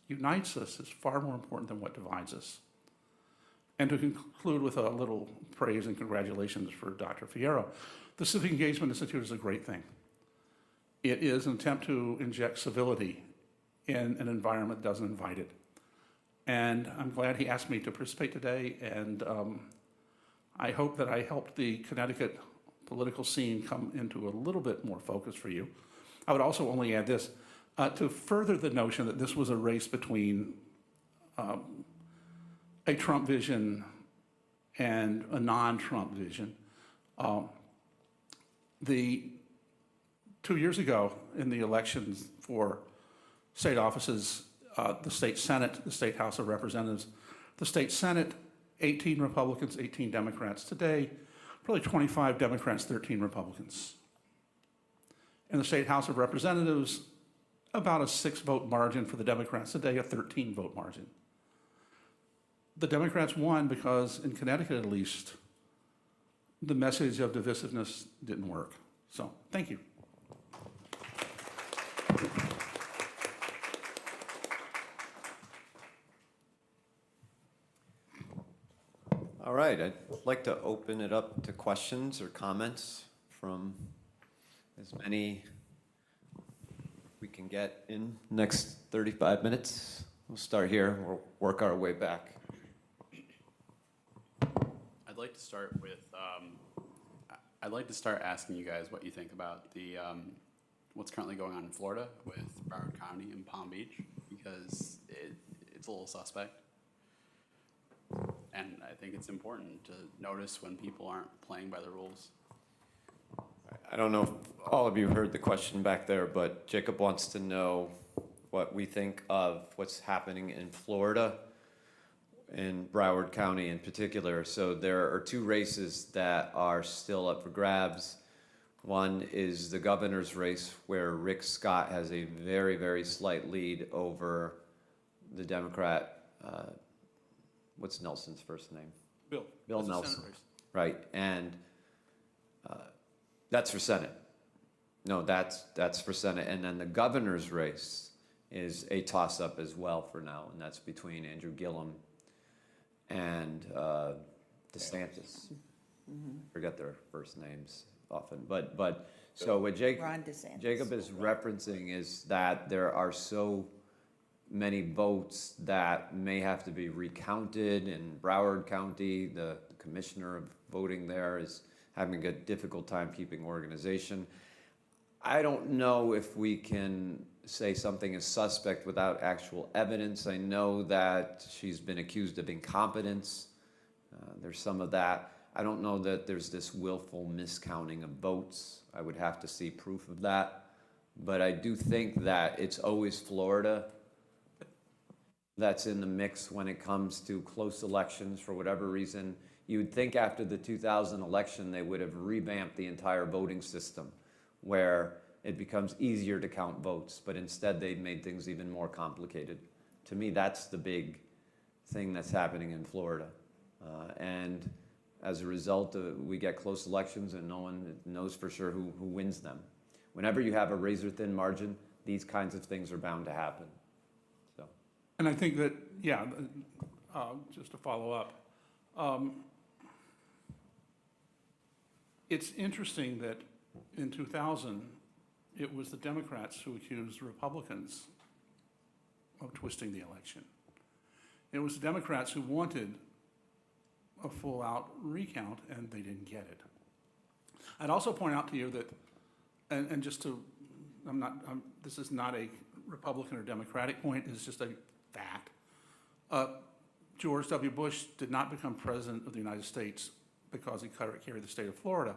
unites us is far more important than what divides us. And to conclude with a little praise and congratulations for Dr. Fierro, the Civic Engagement Institute is a great thing. It is an attempt to inject civility in an environment that doesn't invite it. And I'm glad he asked me to participate today, and I hope that I helped the Connecticut political scene come into a little bit more focus for you. I would also only add this, to further the notion that this was a race between a Trump vision and a non-Trump vision. 2 years ago in the elections for state offices, the state Senate, the state House of Representatives, the state Senate, 18 Republicans, 18 Democrats. Today, probably 25 Democrats, 13 Republicans. In the state House of Representatives, about a 6-vote margin for the Democrats. Today, a 13-vote margin. The Democrats won because, in Connecticut at least, the message of divisiveness didn't work. So, thank you. All right, I'd like to open it up to questions or comments from as many we can get in the next 35 minutes. We'll start here, we'll work our way back. I'd like to start with, I'd like to start asking you guys what you think about the, what's currently going on in Florida with Broward County and Palm Beach, because it's a little suspect. And I think it's important to notice when people aren't playing by the rules. I don't know if all of you heard the question back there, but Jacob wants to know what we think of what's happening in Florida in Broward County in particular. So there are two races that are still up for grabs. One is the governor's race, where Rick Scott has a very, very slight lead over the Democrat, what's Nelson's first name? Bill. Bill That's a Nelson. Senate race. Right, and that's for Senate. No, that's for Senate. And then the governor's race is a toss-up as well for now, and that's between Andrew Gillum and DeSantis. Forget their first names often, but so what Ron DeSantis. Jacob is referencing is that there are so many votes that may have to be recounted in Broward County. The commissioner of voting there is having a difficult time keeping organization. I don't know if we can say something is suspect without actual evidence. I know that she's been accused of incompetence. There's some of that. I don't know that there's this willful miscounting of votes. I would have to see proof of that. But I do think that it's always Florida that's in the mix when it comes to close elections for whatever reason. You would think after the 2000 election they would have revamped the entire voting system where it becomes easier to count votes, but instead they've made things even more complicated. To me, that's the big thing that's happening in Florida. And as a result, we get close elections and no one knows for sure who wins them. Whenever you have a razor-thin margin, these kinds of things are bound to happen. So. And I think that, yeah, just to follow up, it's interesting that in 2000, it was the Democrats who accused Republicans of twisting the election. It was the Democrats who wanted a full-out recount, and they didn't get it. I'd also point out to you that, and just to, this is not a Republican or Democratic point, it's just a fact. George W. Bush did not become president of the United States because he carried the state of Florida.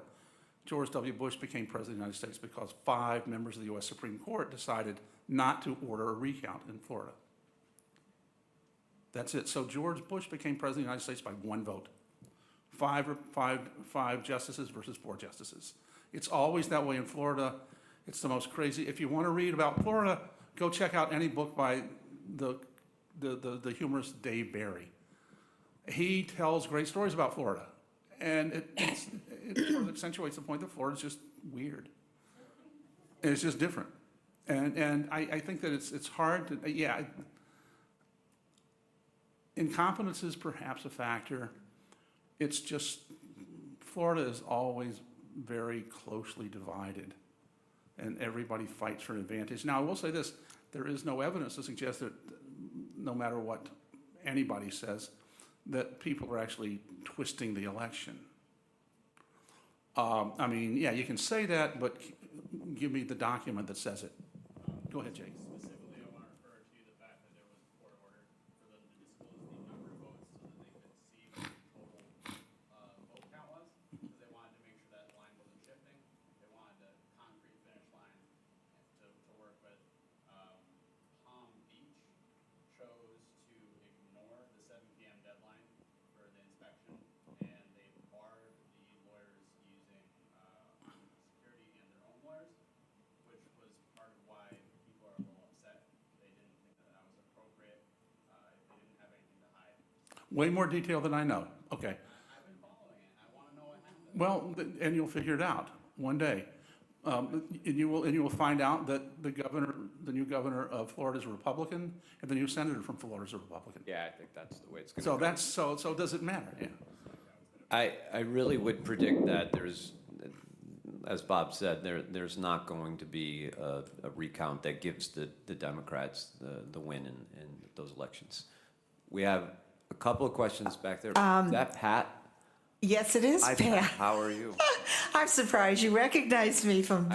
George W. Bush became president of the United States because 5 members of the U.S. Supreme Court decided not to order a recount in Florida. That's it. So George Bush became president of the United States by 1 vote. 5 justices versus 4 justices. It's always that way in Florida. It's the most crazy. If you want to read about Florida, go check out any book by the humorist Dave Barry. He tells great stories about Florida. And it sort of accentuates the point that Florida's just weird. And it's just different. And I think that it's hard to, yeah, incompetence is perhaps a factor. It's just, Florida is always very closely divided, and everybody fights for an advantage. Now, I will say this, there is no evidence to suggest that no matter what anybody says, that people are actually twisting the election. I mean, yeah, you can say that, but give me the document that says it. Go ahead, Jake. Specifically, I want to refer to the fact that there was a court order for them to disclose the number of votes so that they could see what the total vote count was, because they wanted to make sure that line wasn't shifting. They wanted a concrete finish line to work with. Palm Beach chose to ignore the 7 p.m. deadline for the inspection, and they barred the lawyers using security and their own lawyers, which was part of why people are a little upset. They didn't think that that was appropriate if they didn't have anything to hide. Way more detail than I know. Okay. I've been following it. I want to know what happened. Well, and you'll figure it out one day. And you will find out that the new governor of Florida is a Republican, and the new senator from Florida is a Republican. Yeah, I think that's the way it's going So to go. so does it matter? Yeah. I really would predict that there's, as Bob said, there's not going to be a recount that gives the Democrats the win in those elections. We have a couple of questions back there. Is that Pat? Yes, it is, Hi, Pat. How are you? I'm surprised you recognized me from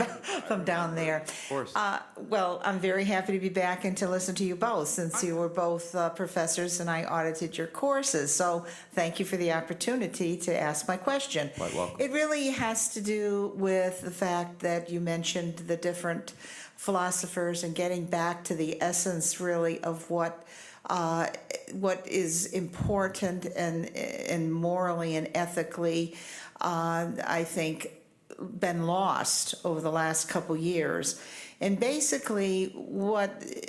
down there. Of course. Well, I'm very happy to be back and to listen to you both, since you were both professors and I audited your courses. So thank you for the opportunity to ask my question. Quite welcome. It really has to do with the fact that you mentioned the different philosophers and getting back to the essence, really, of what what is important and morally and ethically, I think, been lost over the last couple years. And basically,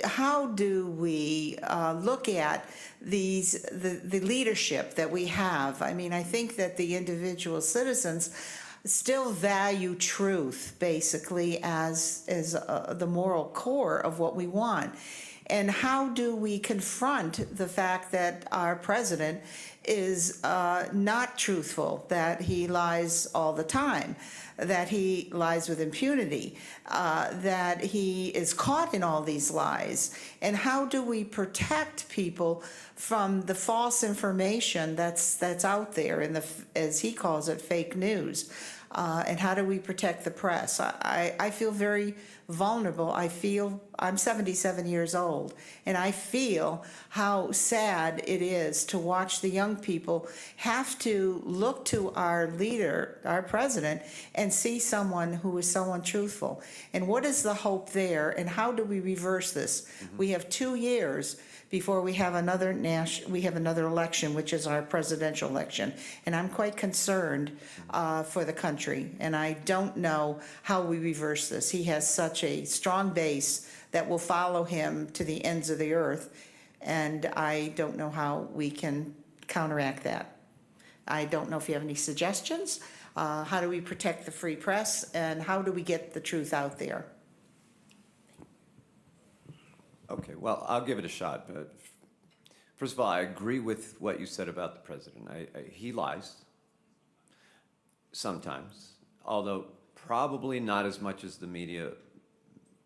how do we look at the leadership that we have? I mean, I think that the individual citizens still value truth, basically, as the moral core of what we want. And how do we confront the fact that our president is not truthful, that he lies all the time, that he lies with impunity, that he is caught in all these lies? And how do we protect people from the false information that's out there in the, as he calls it, fake news? And how do we protect the press? I feel very vulnerable. I'm 77 years old, and I feel how sad it is to watch the young people have to look to our leader, our president, and see someone who is so untruthful. And what is the hope there, and how do we reverse this? We have 2 years before we have another election, which is our presidential election. And I'm quite concerned for the country, and I don't know how we reverse this. He has such a strong base that will follow him to the ends of the earth, and I don't know how we can counteract that. I don't know if you have any suggestions. How do we protect the free press, and how do we get the truth out there? Okay, well, I'll give it a shot. But first of all, I agree with what you said about the president. He lies sometimes, although probably not as much as the media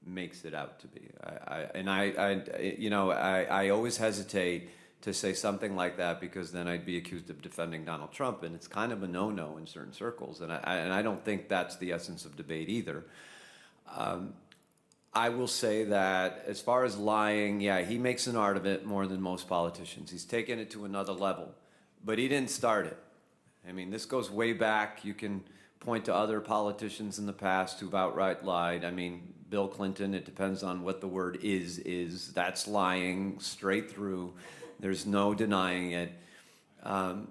makes it out to be. I always hesitate to say something like that, because then I'd be accused of defending Donald Trump, and it's kind of a no-no in certain circles, and I don't think that's the essence of debate either. I will say that as far as lying, yeah, he makes an art of it more than most politicians. He's taken it to another level, but he didn't start it. I mean, this goes way back. You can point to other politicians in the past who've outright lied. I mean, Bill Clinton, it depends on what the word is. That's lying straight through. There's no denying it. And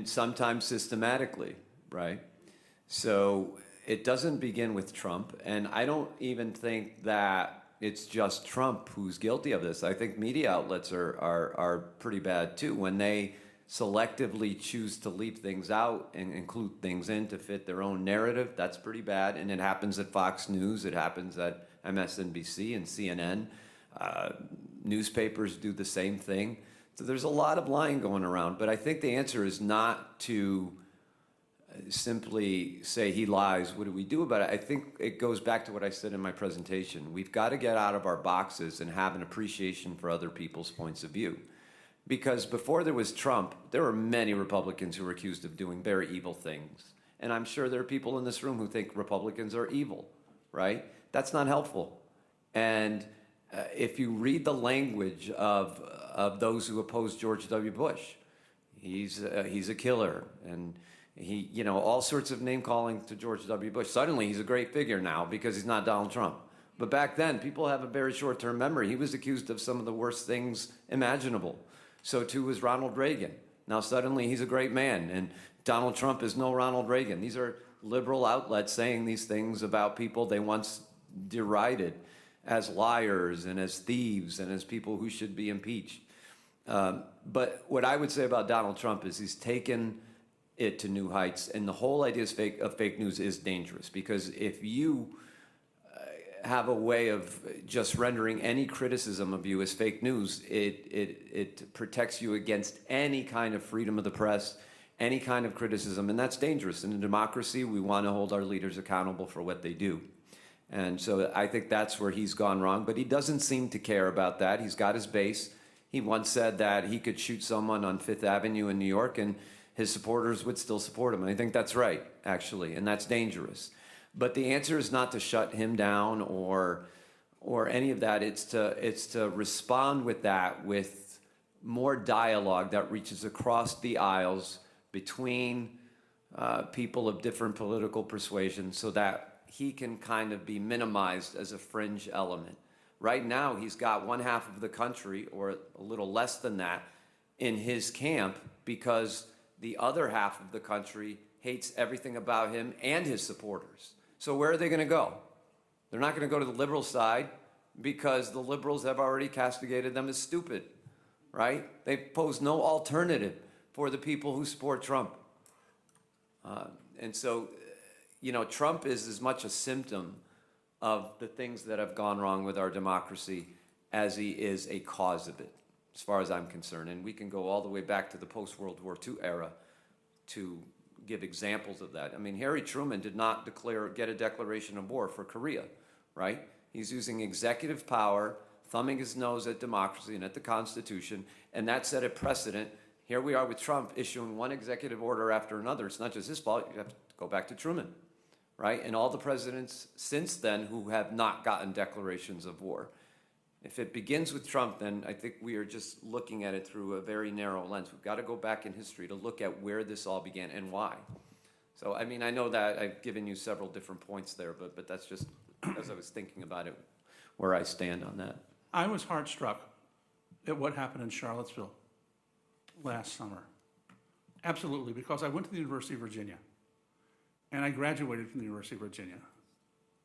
sometimes systematically, right? So it doesn't begin with Trump, and I don't even think that it's just Trump who's guilty of this. I think media outlets are pretty bad too when they selectively choose to leave things out and include things in to fit their own narrative. That's pretty bad, and it happens at Fox News, it happens at MSNBC and CNN. Newspapers do the same thing. So there's a lot of lying going around, but I think the answer is not to simply say he lies. What do we do about it? I think it goes back to what I said in my presentation. We've got to get out of our boxes and have an appreciation for other people's points of view. Because before there was Trump, there were many Republicans who were accused of doing very evil things. And I'm sure there are people in this room who think Republicans are evil, right? That's not helpful. And if you read the language of those who opposed George W. Bush, he's a killer, and he, all sorts of name calling to George W. Bush. Suddenly he's a great figure now because he's not Donald Trump. But back then, people have a very short-term memory. He was accused of some of the worst things imaginable. So too was Ronald Reagan. Now suddenly he's a great man, and Donald Trump is no Ronald Reagan. These are liberal outlets saying these things about people they once derided as liars and as thieves and as people who should be impeached. But what I would say about Donald Trump is he's taken it to new heights, and the whole idea of fake news is dangerous, because if you have a way of just rendering any criticism of you as fake news, it protects you against any kind of freedom of the press, any kind of criticism, and that's dangerous. In a democracy, we want to hold our leaders accountable for what they do. And so I think that's where he's gone wrong, but he doesn't seem to care about that. He's got his base. He once said that he could shoot someone on Fifth Avenue in New York and his supporters would still support him. And I think that's right, actually, and that's dangerous. But the answer is not to shut him down or any of that. It's to respond with that, with more dialogue that reaches across the aisles between people of different political persuasions, so that he can kind of be minimized as a fringe element. Right now, he's got one half of the country, or a little less than that, in his camp because the other half of the country hates everything about him and his supporters. So where are they going to go? They're not going to go to the liberal side because the liberals have already castigated them as stupid, right? They pose no alternative for the people who support Trump. And so, you know, Trump is as much a symptom of the things that have gone wrong with our democracy as he is a cause of it, as far as I'm concerned. And we can go all the way back to the post-World War II era to give examples of that. I mean, Harry Truman did not get a declaration of war for Korea, right? He's using executive power, thumbing his nose at democracy and at the Constitution, and that set a precedent. Here we are with Trump issuing one executive order after another. It's not just his fault. You have to go back to Truman, right? And all the presidents since then who have not gotten declarations of war. If it begins with Trump, then I think we are just looking at it through a very narrow lens. We've got to go back in history to look at where this all began and why. So, I mean, I know that I've given you several different points there, but that's just, as I was thinking about it, where I stand on that. I was heartstruck at what happened in Charlottesville last summer. Absolutely, because I went to the University of Virginia, and I graduated from the University of Virginia,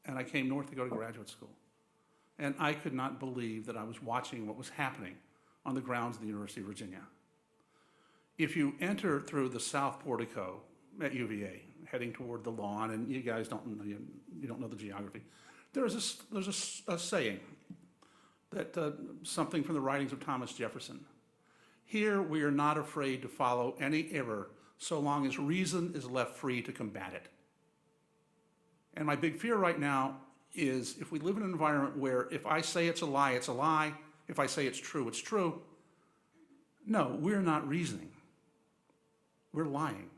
and I came north to go to graduate school. And I could not believe that I was watching what was happening on the grounds of the University of Virginia. If you enter through the south portico at UVA, heading toward the lawn, and you guys don't know, you don't know the geography, there's a saying that something from the writings of Thomas Jefferson. Here we are not afraid to follow any error so long as reason is left free to combat it. And my big fear right now is if we live in an environment where if I say it's a lie, it's a lie. If I say it's true, it's true. No, we're not reasoning. We're lying.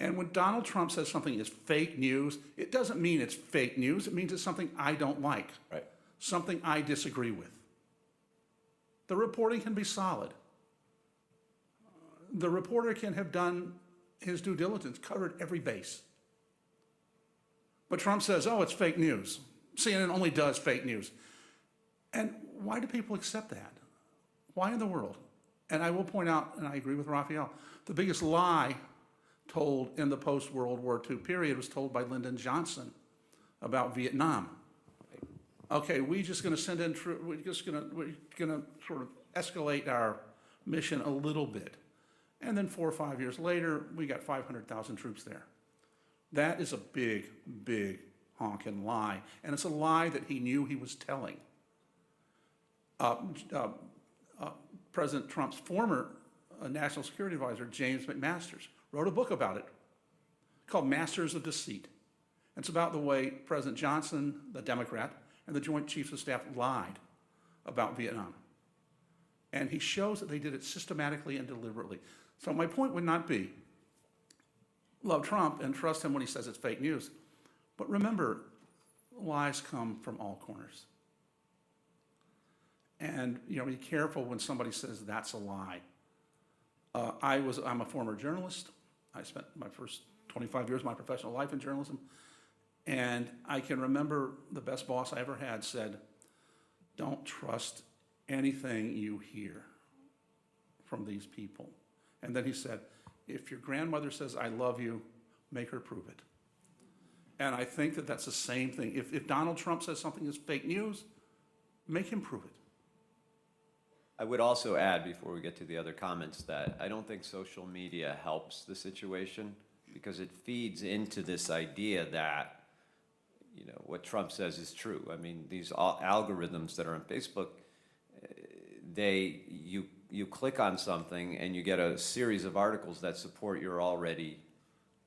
And when Donald Trump says something is fake news, it doesn't mean it's fake news. It means it's something I don't like, Right. something I disagree with. The reporting can be solid. The reporter can have done his due diligence, covered every base. But Trump says, oh, it's fake news. CNN only does fake news. And why do people accept that? Why in the world? And I will point out, and I agree with Raphael, the biggest lie told in the post-World War II period was told by Lyndon Johnson about Vietnam. Okay, we're just going to send in, we're going to sort of escalate our mission a little bit. And then 4 or 5 years later, we got 500,000 troops there. That is a big, big honking lie. And it's a lie that he knew he was telling. President Trump's former National Security Advisor, James McMasters, wrote a book about it called Masters of Deceit. It's about the way President Johnson, the Democrat, and the Joint Chiefs of Staff lied about Vietnam. And he shows that they did it systematically and deliberately. So my point would not be, love Trump and trust him when he says it's fake news. But remember, lies come from all corners. And be careful when somebody says that's a lie. I'm a former journalist. I spent my first 25 years of my professional life in journalism. And I can remember the best boss I ever had said, don't trust anything you hear from these people. And then he said, if your grandmother says, I love you, make her prove it. And I think that that's the same thing. If Donald Trump says something is fake news, make him prove it. I would also add, before we get to the other comments, that I don't think social media helps the situation because it feeds into this idea that, what Trump says is true. I mean, these algorithms that are on Facebook, you click on something and you get a series of articles that support your already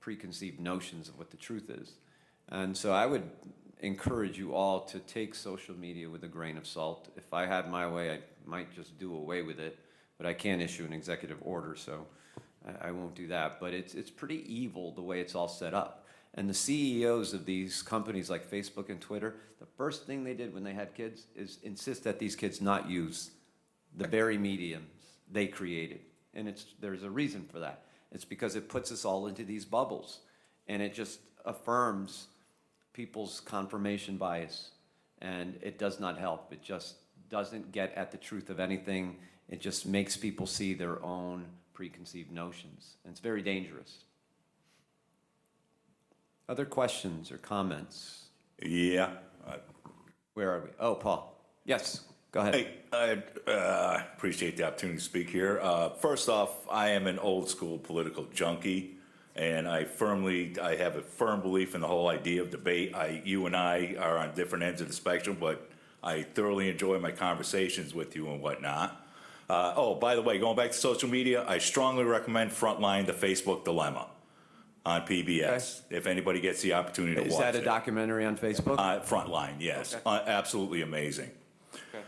preconceived notions of what the truth is. And so I would encourage you all to take social media with a grain of salt. If I had my way, I might just do away with it, but I can't issue an executive order, so I won't do that. But it's pretty evil the way it's all set up. And the CEOs of these companies like Facebook and Twitter, the first thing they did when they had kids is insist that these kids not use the very mediums they created. And there's a reason for that. It's because it puts us all into these bubbles, and it just affirms people's confirmation bias. and it does not help. It just doesn't get at the truth of anything. It just makes people see their own preconceived notions, and it's very dangerous. Other questions or comments? Yeah. Where are we? Oh, Paul. Yes, go ahead. Hey, I appreciate the opportunity to speak here. First off, I am an old school political junkie, and I have a firm belief in the whole idea of debate. You and I are on different ends of the spectrum, but I thoroughly enjoy my conversations with you and whatnot. By the way, going back to social media, I strongly recommend Frontline, the Facebook Dilemma on PBS, if anybody gets the opportunity to watch it. Is that a documentary on Facebook? Frontline, yes. Okay. Absolutely amazing. Okay.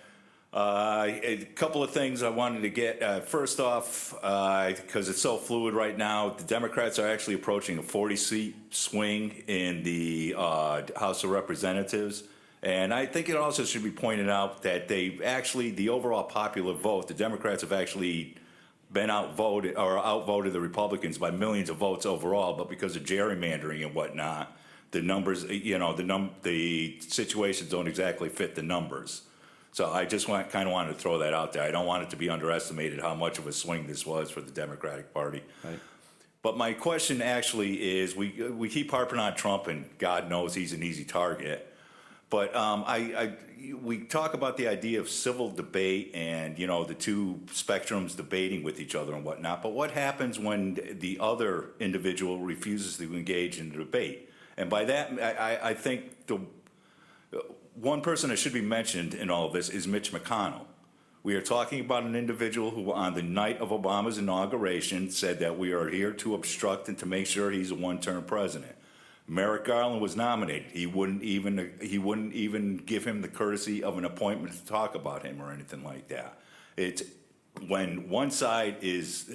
A couple of things I wanted to get. First off, because it's so fluid right now, the Democrats are actually approaching a 40-seat swing in the House of Representatives. And I think it also should be pointed out that the overall popular vote, the Democrats have actually been outvoted the Republicans by millions of votes overall, but because of gerrymandering and whatnot, the numbers, the situations don't exactly fit the numbers. So I just wanted to throw that out there. I don't want it to be underestimated how much of a swing this was for the Democratic Party. Right. But my question actually is, we keep harping on Trump, and God knows he's an easy target. But we talk about the idea of civil debate and, the two spectrums debating with each other and whatnot. But what happens when the other individual refuses to engage in the debate? And by that, I think the one person that should be mentioned in all of this is Mitch McConnell. We are talking about an individual who, on the night of Obama's inauguration, said that we are here to obstruct and to make sure he's a one-term president. Merrick Garland was nominated. He wouldn't even give him the courtesy of an appointment to talk about him or anything like that. It's when one side just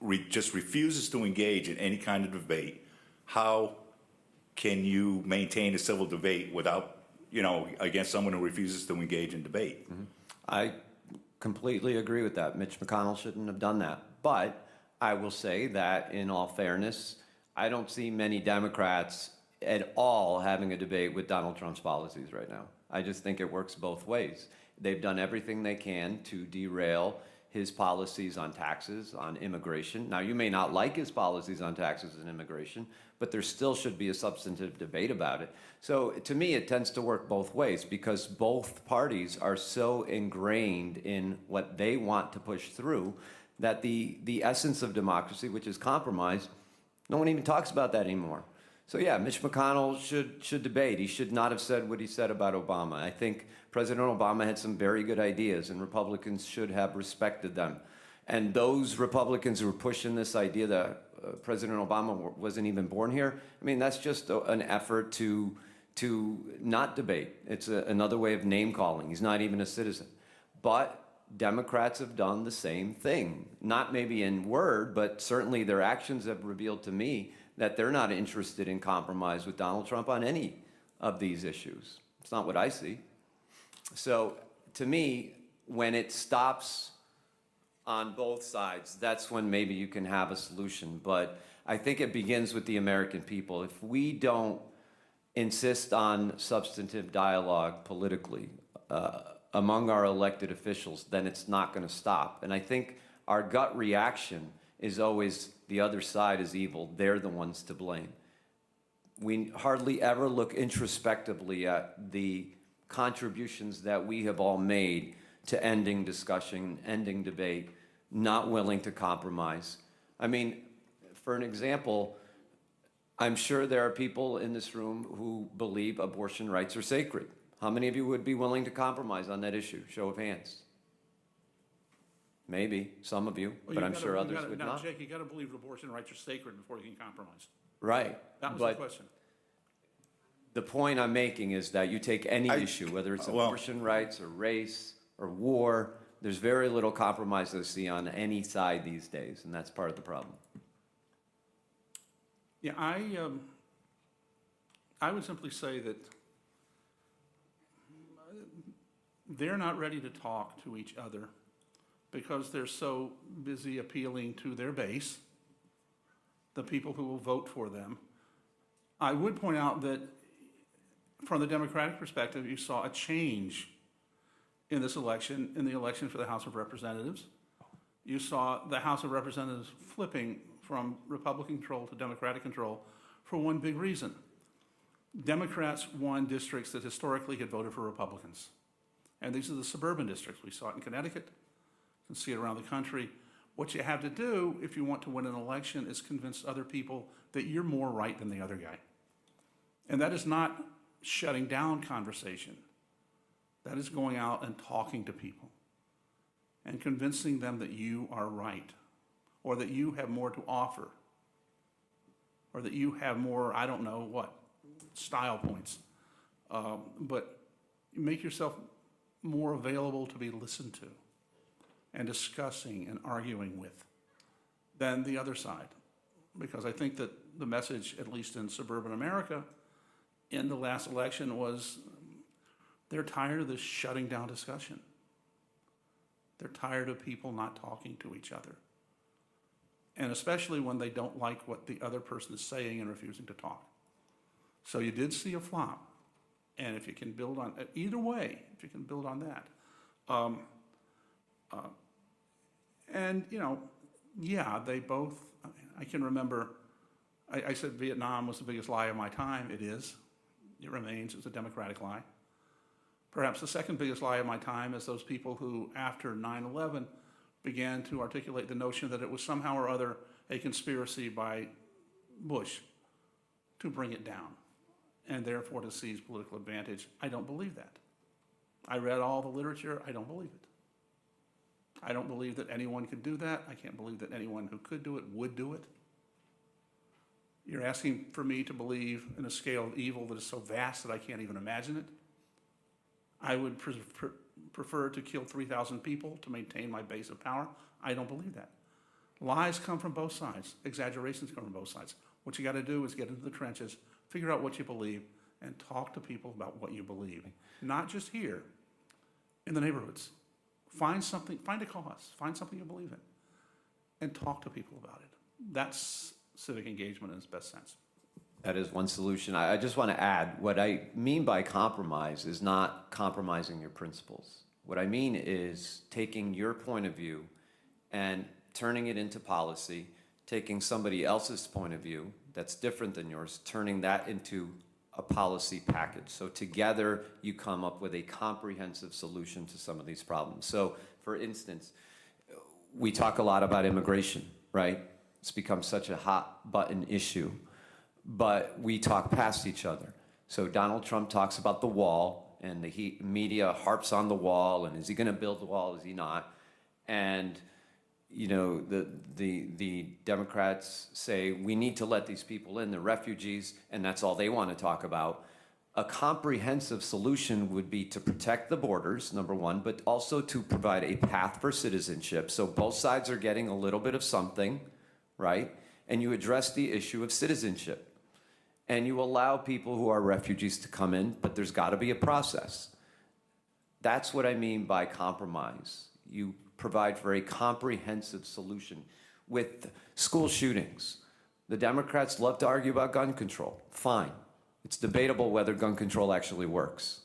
refuses to engage in any kind of debate. How can you maintain a civil debate without, against someone who refuses to engage in debate? Mm-hmm. I completely agree with that. Mitch McConnell shouldn't have done that. But I will say that, in all fairness, I don't see many Democrats at all having a debate with Donald Trump's policies right now. I just think it works both ways. They've done everything they can to derail his policies on taxes, on immigration. Now, you may not like his policies on taxes and immigration, but there still should be a substantive debate about it. So to me, it tends to work both ways because both parties are so ingrained in what they want to push through that the essence of democracy, which is compromise, no one even talks about that anymore. So yeah, Mitch McConnell should debate. He should not have said what he said about Obama. I think President Obama had some very good ideas, and Republicans should have respected them. And those Republicans who were pushing this idea that President Obama wasn't even born here, I mean, that's just an effort to not debate. It's another way of name calling. He's not even a citizen. But Democrats have done the same thing. Not maybe in word, but certainly their actions have revealed to me that they're not interested in compromise with Donald Trump on any of these issues. It's not what I see. So to me, when it stops on both sides, that's when maybe you can have a solution. But I think it begins with the American people. If we don't insist on substantive dialogue politically, among our elected officials, then it's not going to stop. And I think our gut reaction is always the other side is evil. They're the ones to blame. We hardly ever look introspectively at the contributions that we have all made to ending discussion, ending debate, not willing to compromise. I mean, for an example, I'm sure there are people in this room who believe abortion rights are sacred. How many of you would be willing to compromise on that issue? Show of hands. Maybe, some of you, but I'm sure others would not. Jake, you got to believe abortion rights are sacred before you can compromise. Right. That was the question. The point I'm making is that you take any issue, whether it's abortion rights or race or war, there's very little compromise I see on any side these days, and that's part of the problem. Yeah, I would simply say that they're not ready to talk to each other because they're so busy appealing to their base, the people who will vote for them. I would point out that from the Democratic perspective, you saw a change in this election, in the election for the House of Representatives. You saw the House of Representatives flipping from Republican control to Democratic control for one big reason. Democrats won districts that historically had voted for Republicans. And these are the suburban districts. We saw it in Connecticut. You can see it around the country. What you have to do if you want to win an election is convince other people that you're more right than the other guy. And that is not shutting down conversation. That is going out and talking to people and convincing them that you are right, or that you have more to offer, or that you have more, I don't know what, style points. But make yourself more available to be listened to and discussing and arguing with than the other side. Because I think that the message, at least in suburban America, in the last election was they're tired of this shutting down discussion. They're tired of people not talking to each other. And especially when they don't like what the other person is saying and refusing to talk. So you did see a flop. And if you can build on, either way, if you can build on that. And, you know, yeah, they both, I can remember, I said Vietnam was the biggest lie of my time. It is. It remains. It's a democratic lie. Perhaps the second biggest lie of my time is those people who, after 9/11, began to articulate the notion that it was somehow or other a conspiracy by Bush to bring it down and therefore to seize political advantage. I don't believe that. I read all the literature. I don't believe it. I don't believe that anyone could do that. I can't believe that anyone who could do it would do it. You're asking for me to believe in a scale of evil that is so vast that I can't even imagine it. I would prefer to kill 3,000 people to maintain my base of power. I don't believe that. Lies come from both sides. Exaggerations come from both sides. What you got to do is get into the trenches, figure out what you believe, and talk to people about what you believe. Not just here, in the neighborhoods. Find something, find a cause, find something you believe in, and talk to people about it. That's civic engagement in its best sense. That is one solution. I just want to add, what I mean by compromise is not compromising your principles. What I mean is taking your point of view and turning it into policy, taking somebody else's point of view that's different than yours, turning that into a policy package. So together you come up with a comprehensive solution to some of these problems. So for instance, we talk a lot about immigration, right? It's become such a hot button issue, but we talk past each other. So Donald Trump talks about the wall, and the media harps on the wall, and is he gonna build the wall, is he not? And you know, the Democrats say we need to let these people in, they're refugees, and that's all they want to talk about. A comprehensive solution would be to protect the borders, number one, but also to provide a path for citizenship. So both sides are getting a little bit of something, right? And you address the issue of citizenship. And you allow people who are refugees to come in, but there's got to be a process. That's what I mean by compromise. You provide for a comprehensive solution. With school shootings, the Democrats love to argue about gun control. Fine. It's debatable whether gun control actually works,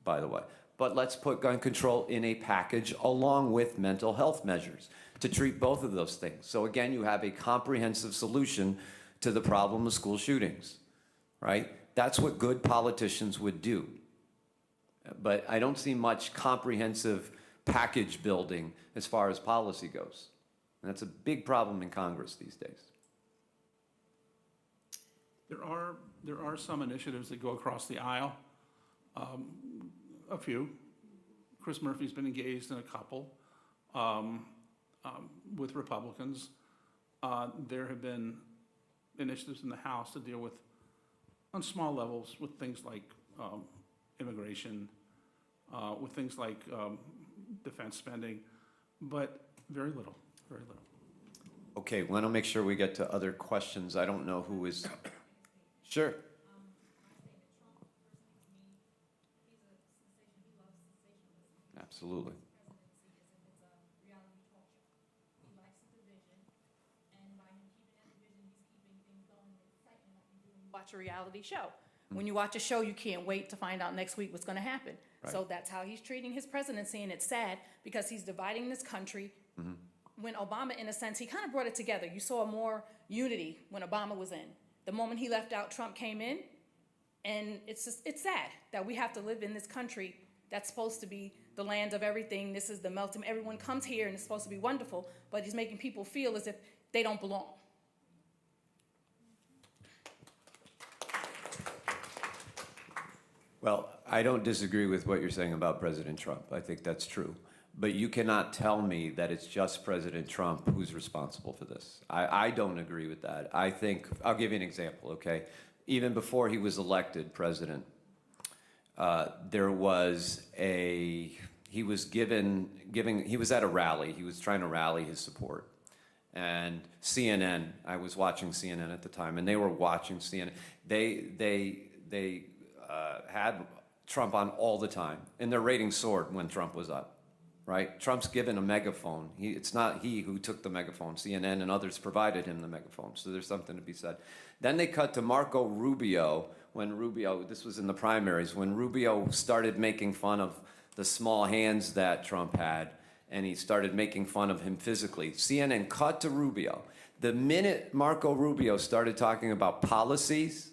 by the way. But let's put gun control in a package along with mental health measures to treat both of those things. So again, you have a comprehensive solution to the problem of school shootings, right? That's what good politicians would do. But I don't see much comprehensive package building as far as policy goes. And that's a big problem in Congress these days. There are some initiatives that go across the aisle. A few. Chris Murphy's been engaged in a couple with Republicans. There have been initiatives in the House to deal with, on small levels, with things like immigration, with things like defense spending, but very little, very little. Okay, we want to make sure we get to other questions. I don't know who is. Sure. Absolutely. Watch a reality show. When you watch a show, you can't wait to find out next week what's going to happen. So Right. that's how he's treating his presidency, and it's sad because he's dividing this country. When Obama, in a sense, he kind of brought it together. You saw more unity when Obama was in. The moment he left out, Trump came in, and it's sad that we have to live in this country that's supposed to be the land of everything. This is the melting. Everyone comes here, and it's supposed to be wonderful, but he's making people feel as if they don't belong. Well, I don't disagree with what you're saying about President Trump. I think that's true. But you cannot tell me that it's just President Trump who's responsible for this. I don't agree with that. I think, I'll give you an example, okay? Even before he was elected president, there was he was he was at a rally. He was trying to rally his support. And CNN, I was watching CNN at the time, and they were watching CNN. They had Trump on all the time, and their ratings soared when Trump was up, right? Trump's given a megaphone. It's not he who took the megaphone. CNN and others provided him the megaphone, so there's something to be said. Then they cut to Marco Rubio, this was in the primaries, when Rubio started making fun of the small hands that Trump had, and he started making fun of him physically. CNN cut to Rubio. The minute Marco Rubio started talking about policies,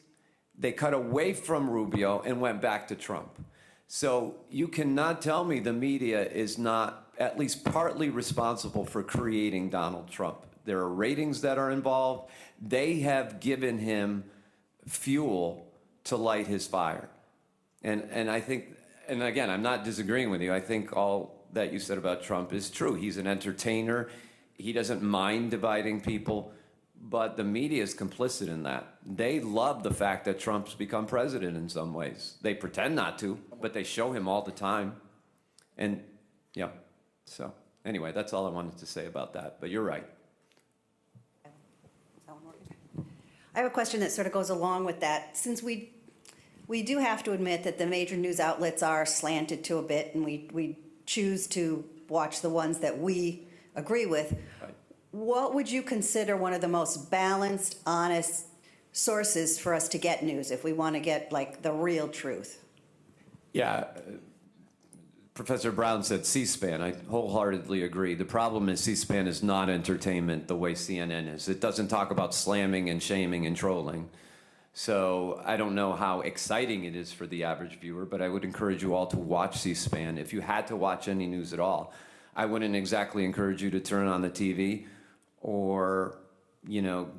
they cut away from Rubio and went back to Trump. So you cannot tell me the media is not at least partly responsible for creating Donald Trump. There are ratings that are involved. They have given him fuel to light his fire. And I think, and again, I'm not disagreeing with you. I think all that you said about Trump is true. He's an entertainer. He doesn't mind dividing people. But the media is complicit in that. They love the fact that Trump's become president in some ways. They pretend not to, but they show him all the time. And, yeah, so anyway, that's all I wanted to say about that. But you're right. I have a question that sort of goes along with that. Since we do have to admit that the major news outlets are slanted to a bit, and we choose to watch the ones that we agree with, Right. what would you consider one of the most balanced, honest sources for us to get news if we want to get like the real truth? Yeah, Professor Brown said C-SPAN. I wholeheartedly agree. The problem is C-SPAN is not entertainment the way CNN is. It doesn't talk about slamming and shaming and trolling. So I don't know how exciting it is for the average viewer, but I would encourage you all to watch C-SPAN. If you had to watch any news at all, I wouldn't exactly encourage you to turn on the TV or,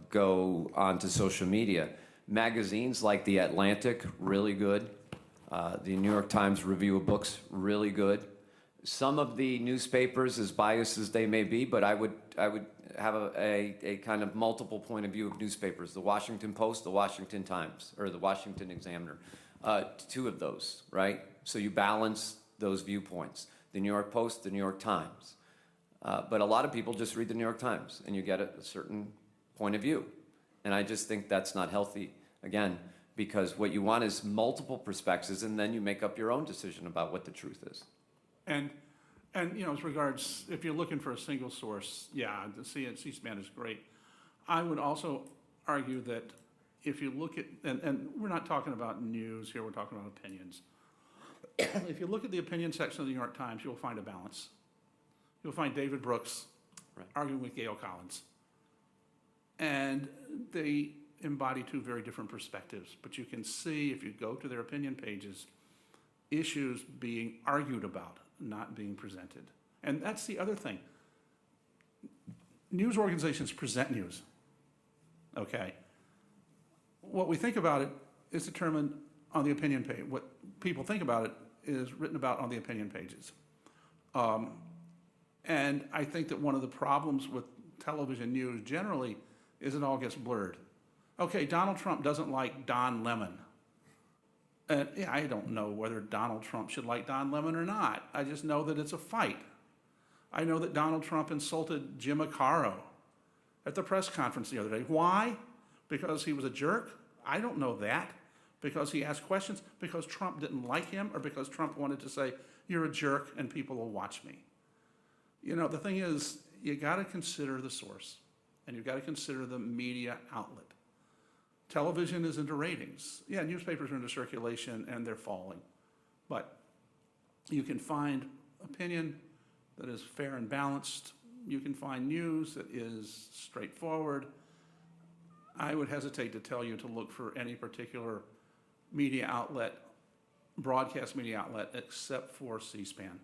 go onto social media. Magazines like The Atlantic, really good. The New York Times review of books, really good. Some of the newspapers, as biased as they may be, but I would have a kind of multiple point of view of newspapers. The Washington Post, the Washington Times, or the Washington Examiner. Two of those, right? So you balance those viewpoints. The New York Post, the New York Times. But a lot of people just read the New York Times, and you get a certain point of view. And I just think that's not healthy, again, because what you want is multiple perspectives, and then you make up your own decision about what the truth is. And as regards, if you're looking for a single source, yeah, the C-SPAN is great. I would also argue that if you look at, and we're not talking about news here, we're talking about opinions. If you look at the opinion section of the New York Times, you'll find a balance. You'll find David Brooks arguing with Gail Collins. And they embody two very different perspectives. But you can see, if you go to their opinion pages, issues being argued about, not being presented. And that's the other thing. News organizations present news, okay? What we think about it is determined on the opinion page. What people think about it is written about on the opinion pages. And I think that one of the problems with television news generally is it all gets blurred. Okay, Donald Trump doesn't like Don Lemon. And I don't know whether Donald Trump should like Don Lemon or not. I just know that it's a fight. I know that Donald Trump insulted Jim Acaro at the press conference the other day. Why? Because he was a jerk? I don't know that. Because he asked questions? Because Trump didn't like him? Or because Trump wanted to say, you're a jerk and people will watch me? The thing is, you got to consider the source. And you've got to consider the media outlet. Television is into ratings. Yeah, newspapers are into circulation and they're falling. But you can find opinion that is fair and balanced. You can find news that is straightforward. I would hesitate to tell you to look for any particular media outlet, broadcast media outlet, except for C-SPAN.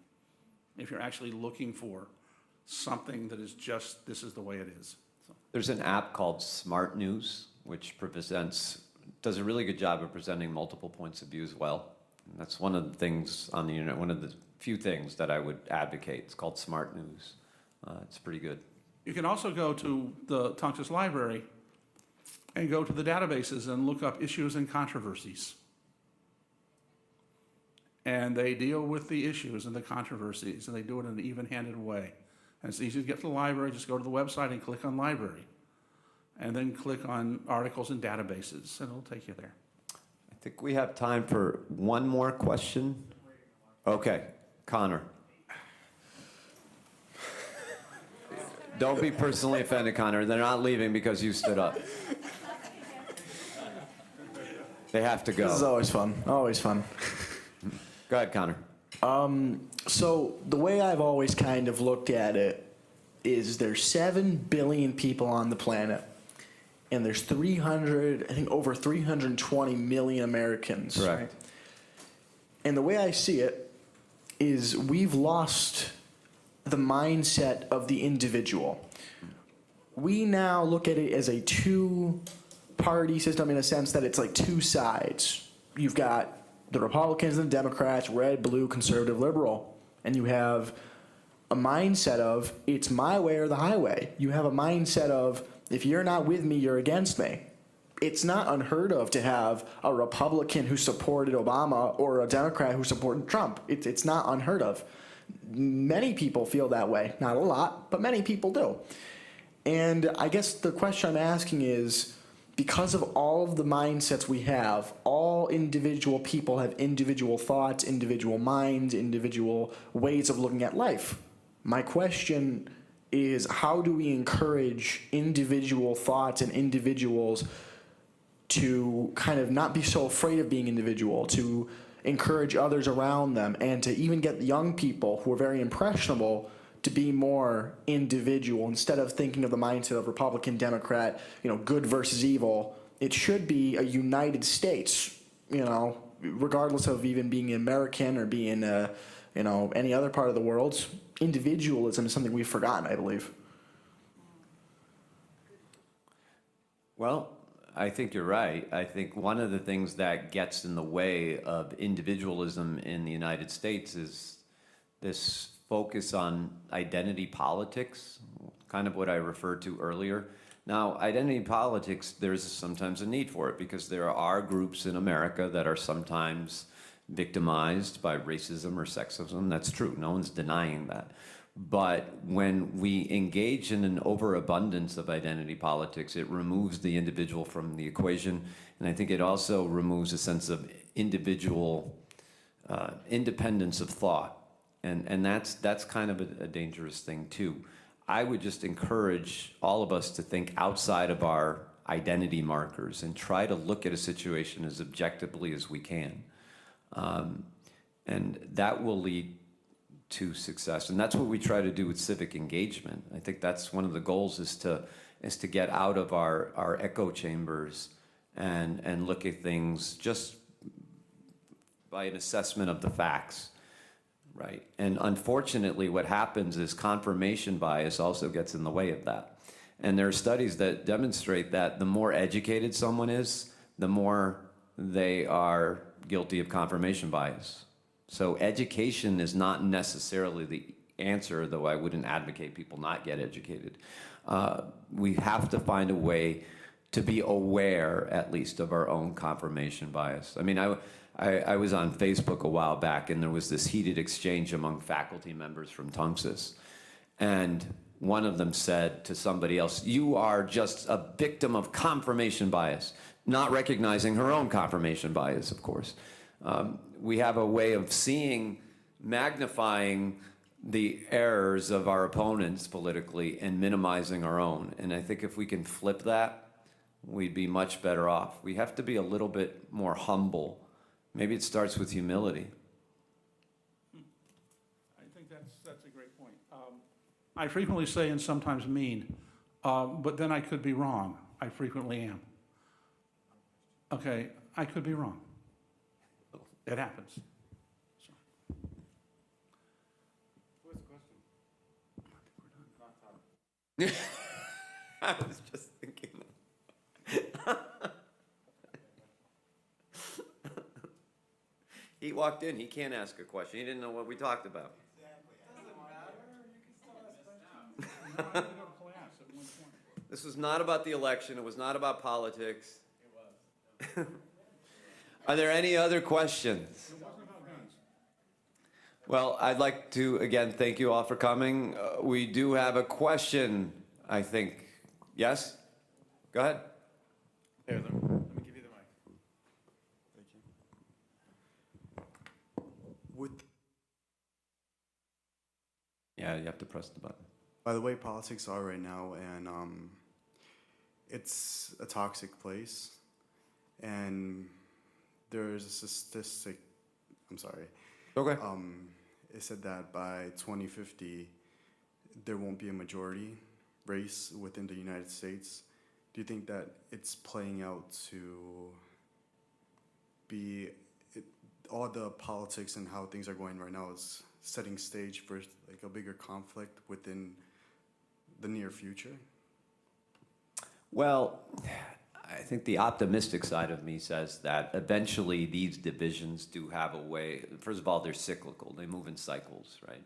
If you're actually looking for something that is just, this is the way it is. So. There's an app called Smart News, which does a really good job of presenting multiple points of view as well. And that's one of the things on the internet, one of the few things that I would advocate. It's called Smart News. It's pretty good. You can also go to the Tunxis library and go to the databases and look up issues and controversies. And they deal with the issues and the controversies, and they do it in an even-handed way. And it's easy to get to the library. Just go to the website and click on library. And then click on articles and databases, and it'll take you there. I think we have time for one more question. Okay, Connor. Don't be personally offended, Connor. They're not leaving because you stood up. They have to go. This is always fun. Always fun. Go ahead, Connor. So the way I've always kind of looked at it is there's 7 billion people on the planet, and there's over 320 million Americans. Correct. And the way I see it is we've lost the mindset of the individual. We now look at it as a two-party system in a sense that it's like two sides. You've got the Republicans and the Democrats, red, blue, conservative, liberal. And you have a mindset of it's my way or the highway. You have a mindset of if you're not with me, you're against me. It's not unheard of to have a Republican who supported Obama or a Democrat who supported Trump. It's not unheard of. Many people feel that way. Not a lot, but many people do. And I guess the question I'm asking is, because of all of the mindsets we have, all individual people have individual thoughts, individual minds, individual ways of looking at life. My question is, how do we encourage individual thoughts and individuals to kind of not be so afraid of being individual, to encourage others around them, and to even get young people who are very impressionable to be more individual instead of thinking of the mindset of Republican, Democrat, good versus evil. It should be a United States, regardless of even being American or being, any other part of the world. Individualism is something we've forgotten, I believe. Well, I think you're right. I think one of the things that gets in the way of individualism in the United States is this focus on identity politics, kind of what I referred to earlier. Now, identity politics, there's sometimes a need for it because there are groups in America that are sometimes victimized by racism or sexism. That's true. No one's denying that. But when we engage in an overabundance of identity politics, it removes the individual from the equation. And I think it also removes a sense of individual independence of thought. And that's kind of a dangerous thing, too. I would just encourage all of us to think outside of our identity markers and try to look at a situation as objectively as we can. And that will lead to success. And that's what we try to do with civic engagement. I think that's one of the goals is to get out of our echo chambers and look at things just by an assessment of the facts. Right. And unfortunately, what happens is confirmation bias also gets in the way of that. And there are studies that demonstrate that the more educated someone is, the more they are guilty of confirmation bias. So education is not necessarily the answer, though I wouldn't advocate people not get educated. We have to find a way to be aware, at least, of our own confirmation bias. I mean, I was on Facebook a while back, and there was this heated exchange among faculty members from Tunxis. And one of them said to somebody else, "You are just a victim of confirmation bias," not recognizing her own confirmation bias, of course. We have a way of magnifying the errors of our opponents politically and minimizing our own. And I think if we can flip that, we'd be much better off. We have to be a little bit more humble. Maybe it starts with humility. I think that's a great point. I frequently say and sometimes mean, but then I could be wrong. I frequently am. Okay, I could be wrong. It happens. So. What's the question? I was just thinking. He walked in, he can't ask a question. He didn't know what we talked about. This was not about the election. It was not about politics. It was. Are there any other questions? Well, I'd like to, again, thank you all for coming. We do have a question, I think. Yes? Go ahead. Here, let me give you the mic. Thank you. Yeah, you have to press the button. By the way politics are right now, and it's a toxic place, and there's a statistic, I'm sorry, Okay. it said that by 2050, there won't be a majority race within the United States. Do you think that it's playing out to be, all the politics and how things are going right now is setting stage for like a bigger conflict within the near future? Well, I think the optimistic side of me says that eventually these divisions do have a way. First of all, they're cyclical. They move in cycles, right?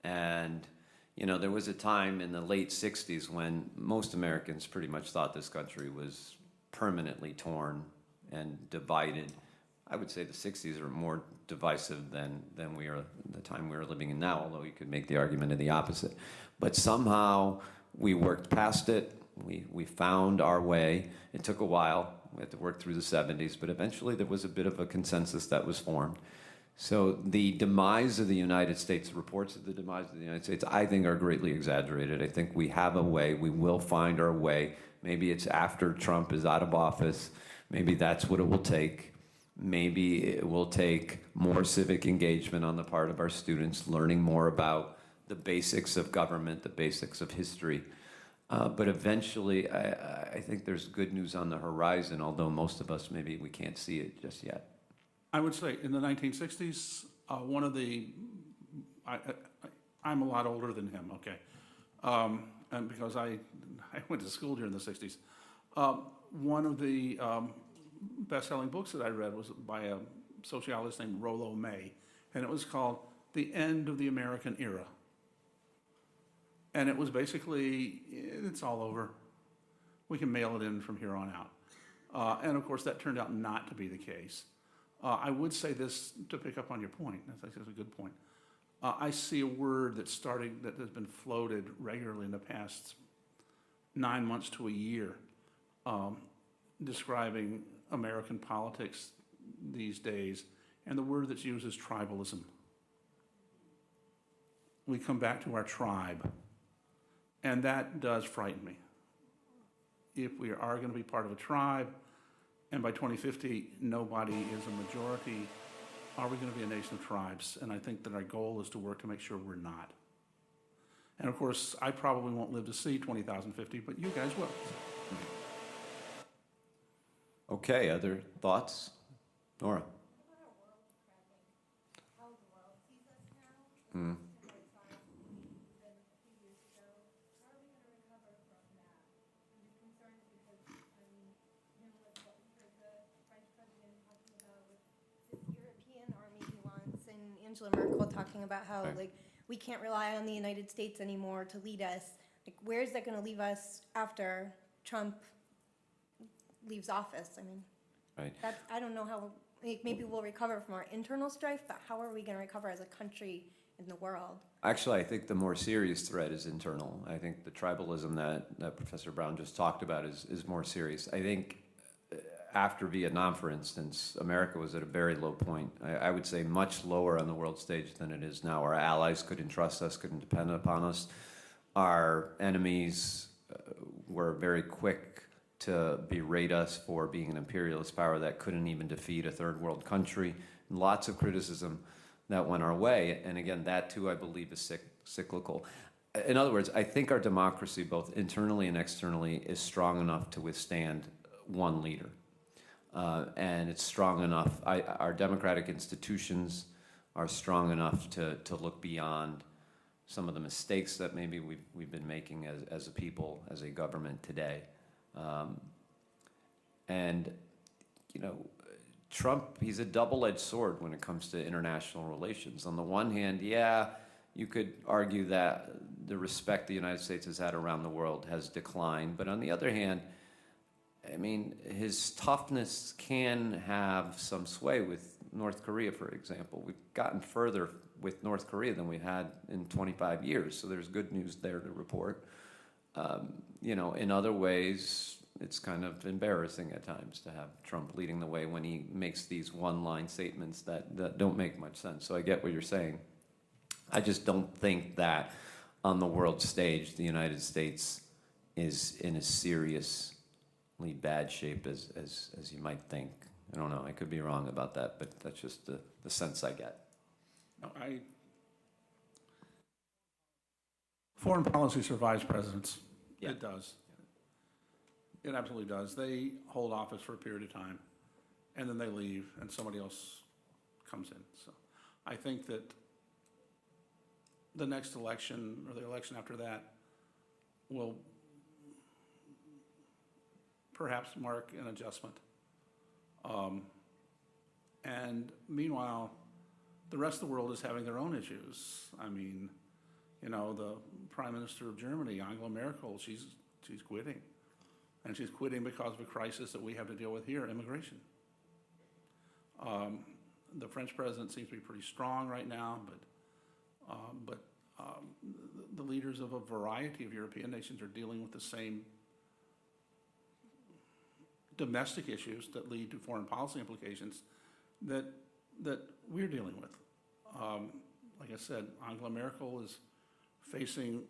And, you know, there was a time in the late 60s when most Americans pretty much thought this country was permanently torn and divided. I would say the 60s are more divisive than we are the time we are living in now, although you could make the argument of the opposite. But somehow we worked past it. We found our way. It took a while. We had to work through the 70s, but eventually there was a bit of a consensus that was formed. So the demise of the United States, reports of the demise of the United States, I think are greatly exaggerated. I think we have a way. We will find our way. Maybe it's after Trump is out of office. Maybe that's what it will take. Maybe it will take more civic engagement on the part of our students, learning more about the basics of government, the basics of history. But eventually, I think there's good news on the horizon, although most of us, maybe we can't see it just yet. I would say in the 1960s, one of the, I'm a lot older than him, okay? And because I went to school during the 60s. One of the best-selling books that I read was by a sociologist named Rollo May, and it was called The End of the American Era. And it was basically, it's all over. We can mail it in from here on out. And of course, that turned out not to be the case. I would say this to pick up on your point. I think that's a good point. I see a word that has been floated regularly in the past 9 months to a year, describing American politics these days, and the word that's used is tribalism. We come back to our tribe, and that does frighten me. If we are going to be part of a tribe, and by 2050 nobody is a majority, are we going to be a nation of tribes? And I think that our goal is to work to make sure we're not. And of course, I probably won't live to see 2050, but you guys will. Okay, other thoughts? Nora? Hmm. Angela Merkel talking about how Right. like we can't rely on the United States anymore to lead us. Like, where is that going to leave us after Trump leaves office? I mean, Right. I don't know how. Like, maybe we'll recover from our internal strife, but how are we going to recover as a country in the world? Actually, I think the more serious threat is internal. I think the tribalism that Professor Brown just talked about is more serious. I think after Vietnam, for instance, America was at a very low point. I would say much lower on the world stage than it is now. Our allies couldn't trust us, couldn't depend upon us. Our enemies were very quick to berate us for being an imperialist power that couldn't even defeat a third world country. And lots of criticism that went our way. And again, that too, I believe, is cyclical. In other words, I think our democracy, both internally and externally, is strong enough to withstand one leader. And it's strong enough, our democratic institutions are strong enough to look beyond some of the mistakes that maybe we've been making as a people, as a government today. And, you know, Trump, he's a double-edged sword when it comes to international relations. On the one hand, yeah, you could argue that the respect the United States has had around the world has declined. But on the other hand, I mean, his toughness can have some sway with North Korea, for example. We've gotten further with North Korea than we've had in 25 years, so there's good news there to report. You know, in other ways, it's kind of embarrassing at times to have Trump leading the way when he makes these one-line statements that don't make much sense. So I get what you're saying. I just don't think that on the world stage, the United States is in as seriously bad shape as you might think. I don't know, I could be wrong about that, but that's just the sense I get. No, foreign policy survives presidents. Yeah. It does. It absolutely does. They hold office for a period of time, and then they leave, and somebody else comes in. So I think that the next election, or the election after that, will perhaps mark an adjustment. And meanwhile, the rest of the world is having their own issues. I mean, you know, the Prime Minister of Germany, Angela Merkel, she's quitting. And she's quitting because of a crisis that we have to deal with here, immigration. The French president seems to be pretty strong right now, but the leaders of a variety of European nations are dealing with the same domestic issues that lead to foreign policy implications that we're dealing with. Like I said, Angela Merkel is facing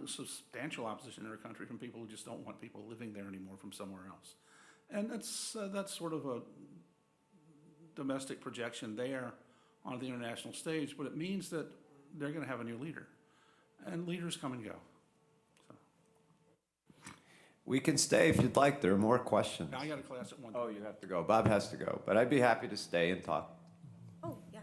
substantial opposition in her country from people who just don't want people living there anymore from somewhere else. And that's sort of a domestic projection there on the international stage, but it means that they're going to have a new leader. And leaders come and go. So. We can stay if you'd like. There are more questions. Now I got a class at 1:30. Oh, you have to go. Bob has to go. But I'd be happy to stay and talk. Oh, yes.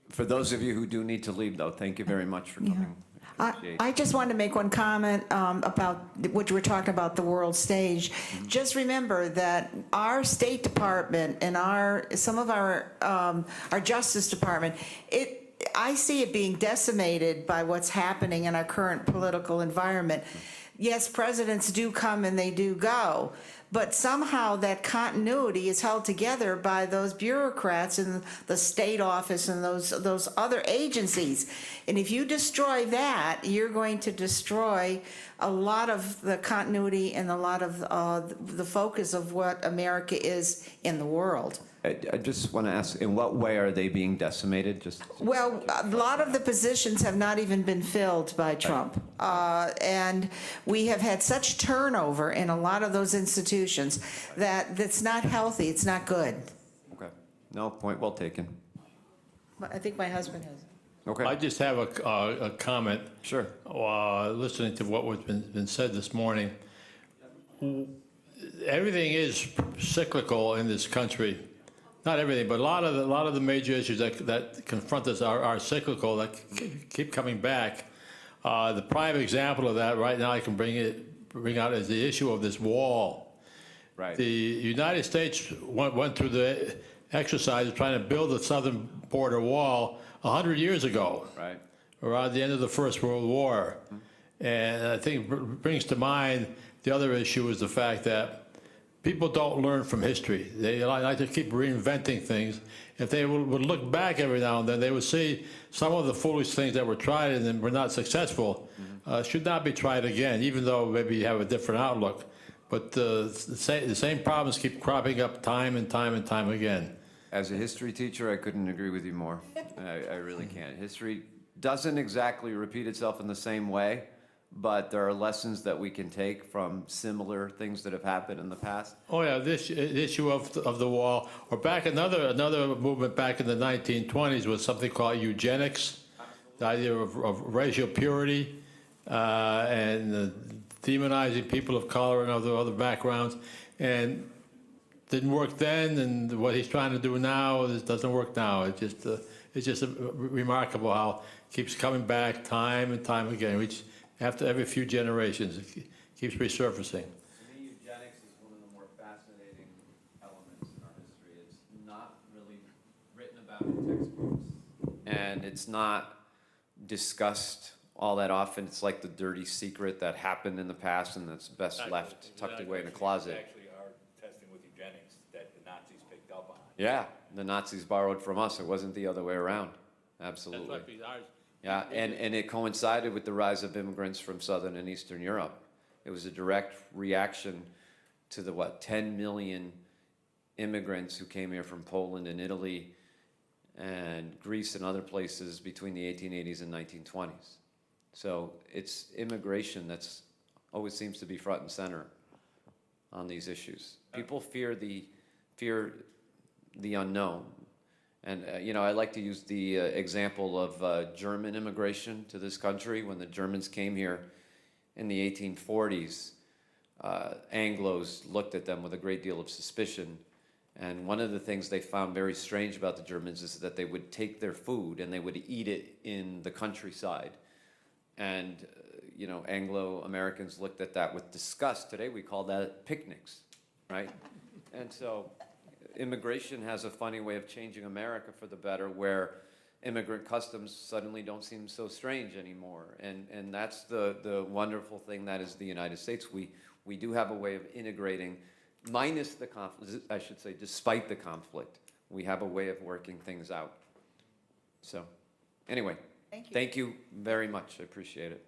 For those of you who do need to leave, though, thank you very much for coming. I just wanted to make one comment about what you were talking about, the world stage. Just remember that our State Department and some of our Justice Department, I see it being decimated by what's happening in our current political environment. Yes, presidents do come and they do go, but somehow that continuity is held together by those bureaucrats in the state office and those other agencies. And if you destroy that, you're going to destroy a lot of the continuity and a lot of the focus of what America is in the world. I just want to ask, in what way are they being decimated? Well, a lot of the positions have not even been filled by Trump. And we have had such turnover in a lot of those institutions that's not healthy. It's not good. Okay. No, point well taken. I think my husband has. Okay. I just have a comment. Sure. Listening to what was been said this morning, everything is cyclical in this country. Not everything, but a lot of the major issues that confront us are cyclical, that keep coming back. The prime example of that right now I can bring out is the issue of this wall. Right. The United States went through the exercise of trying to build the southern border wall 100 years ago. Right. Around the end of the First World War. And I think it brings to mind the other issue is the fact that people don't learn from history. They like to keep reinventing things. If they would look back every now and then, they would see some of the foolish things that were tried and then were not successful should not be tried again, even though maybe you have a different outlook. But the same problems keep cropping up time and time and time again. As a history teacher, I couldn't agree with you more. I really can't. History doesn't exactly repeat itself in the same way, but there are lessons that we can take from similar things that have happened in the past. Oh yeah, this issue of the wall, or back another movement back in the 1920s was something called eugenics, the idea of racial purity and demonizing people of color and other backgrounds, and didn't work then, and what he's trying to do now doesn't work now. It's just remarkable how it keeps coming back time and time again. After every few generations, it keeps resurfacing. To me, eugenics is one of the more fascinating elements in our history. It's not really written about in textbooks, and it's not discussed all that often. It's like the dirty secret that happened in the past and that's best left tucked away in a closet. Actually, our testing with eugenics that the Nazis picked up on. Yeah, the Nazis borrowed from us. It wasn't the other way around. Absolutely. That's right, because ours, Yeah, and it coincided with the rise of immigrants from Southern and Eastern Europe. It was a direct reaction to the, 10 million immigrants who came here from Poland and Italy and Greece and other places between the 1880s and 1920s. So it's immigration that's always seems to be front and center on these issues. People fear the unknown. And, I like to use the example of German immigration to this country. When the Germans came here in the 1840s, Anglos looked at them with a great deal of suspicion. And one of the things they found very strange about the Germans is that they would take their food and they would eat it in the countryside. And, Anglo-Americans looked at that with disgust. Today we call that picnics, right? And so immigration has a funny way of changing America for the better, where immigrant customs suddenly don't seem so strange anymore. And that's the wonderful thing that is the United States. We do have a way of integrating, minus the conflict, I should say, despite the conflict. We have a way of working things out. So, anyway, Thank you. thank you very much. I appreciate it.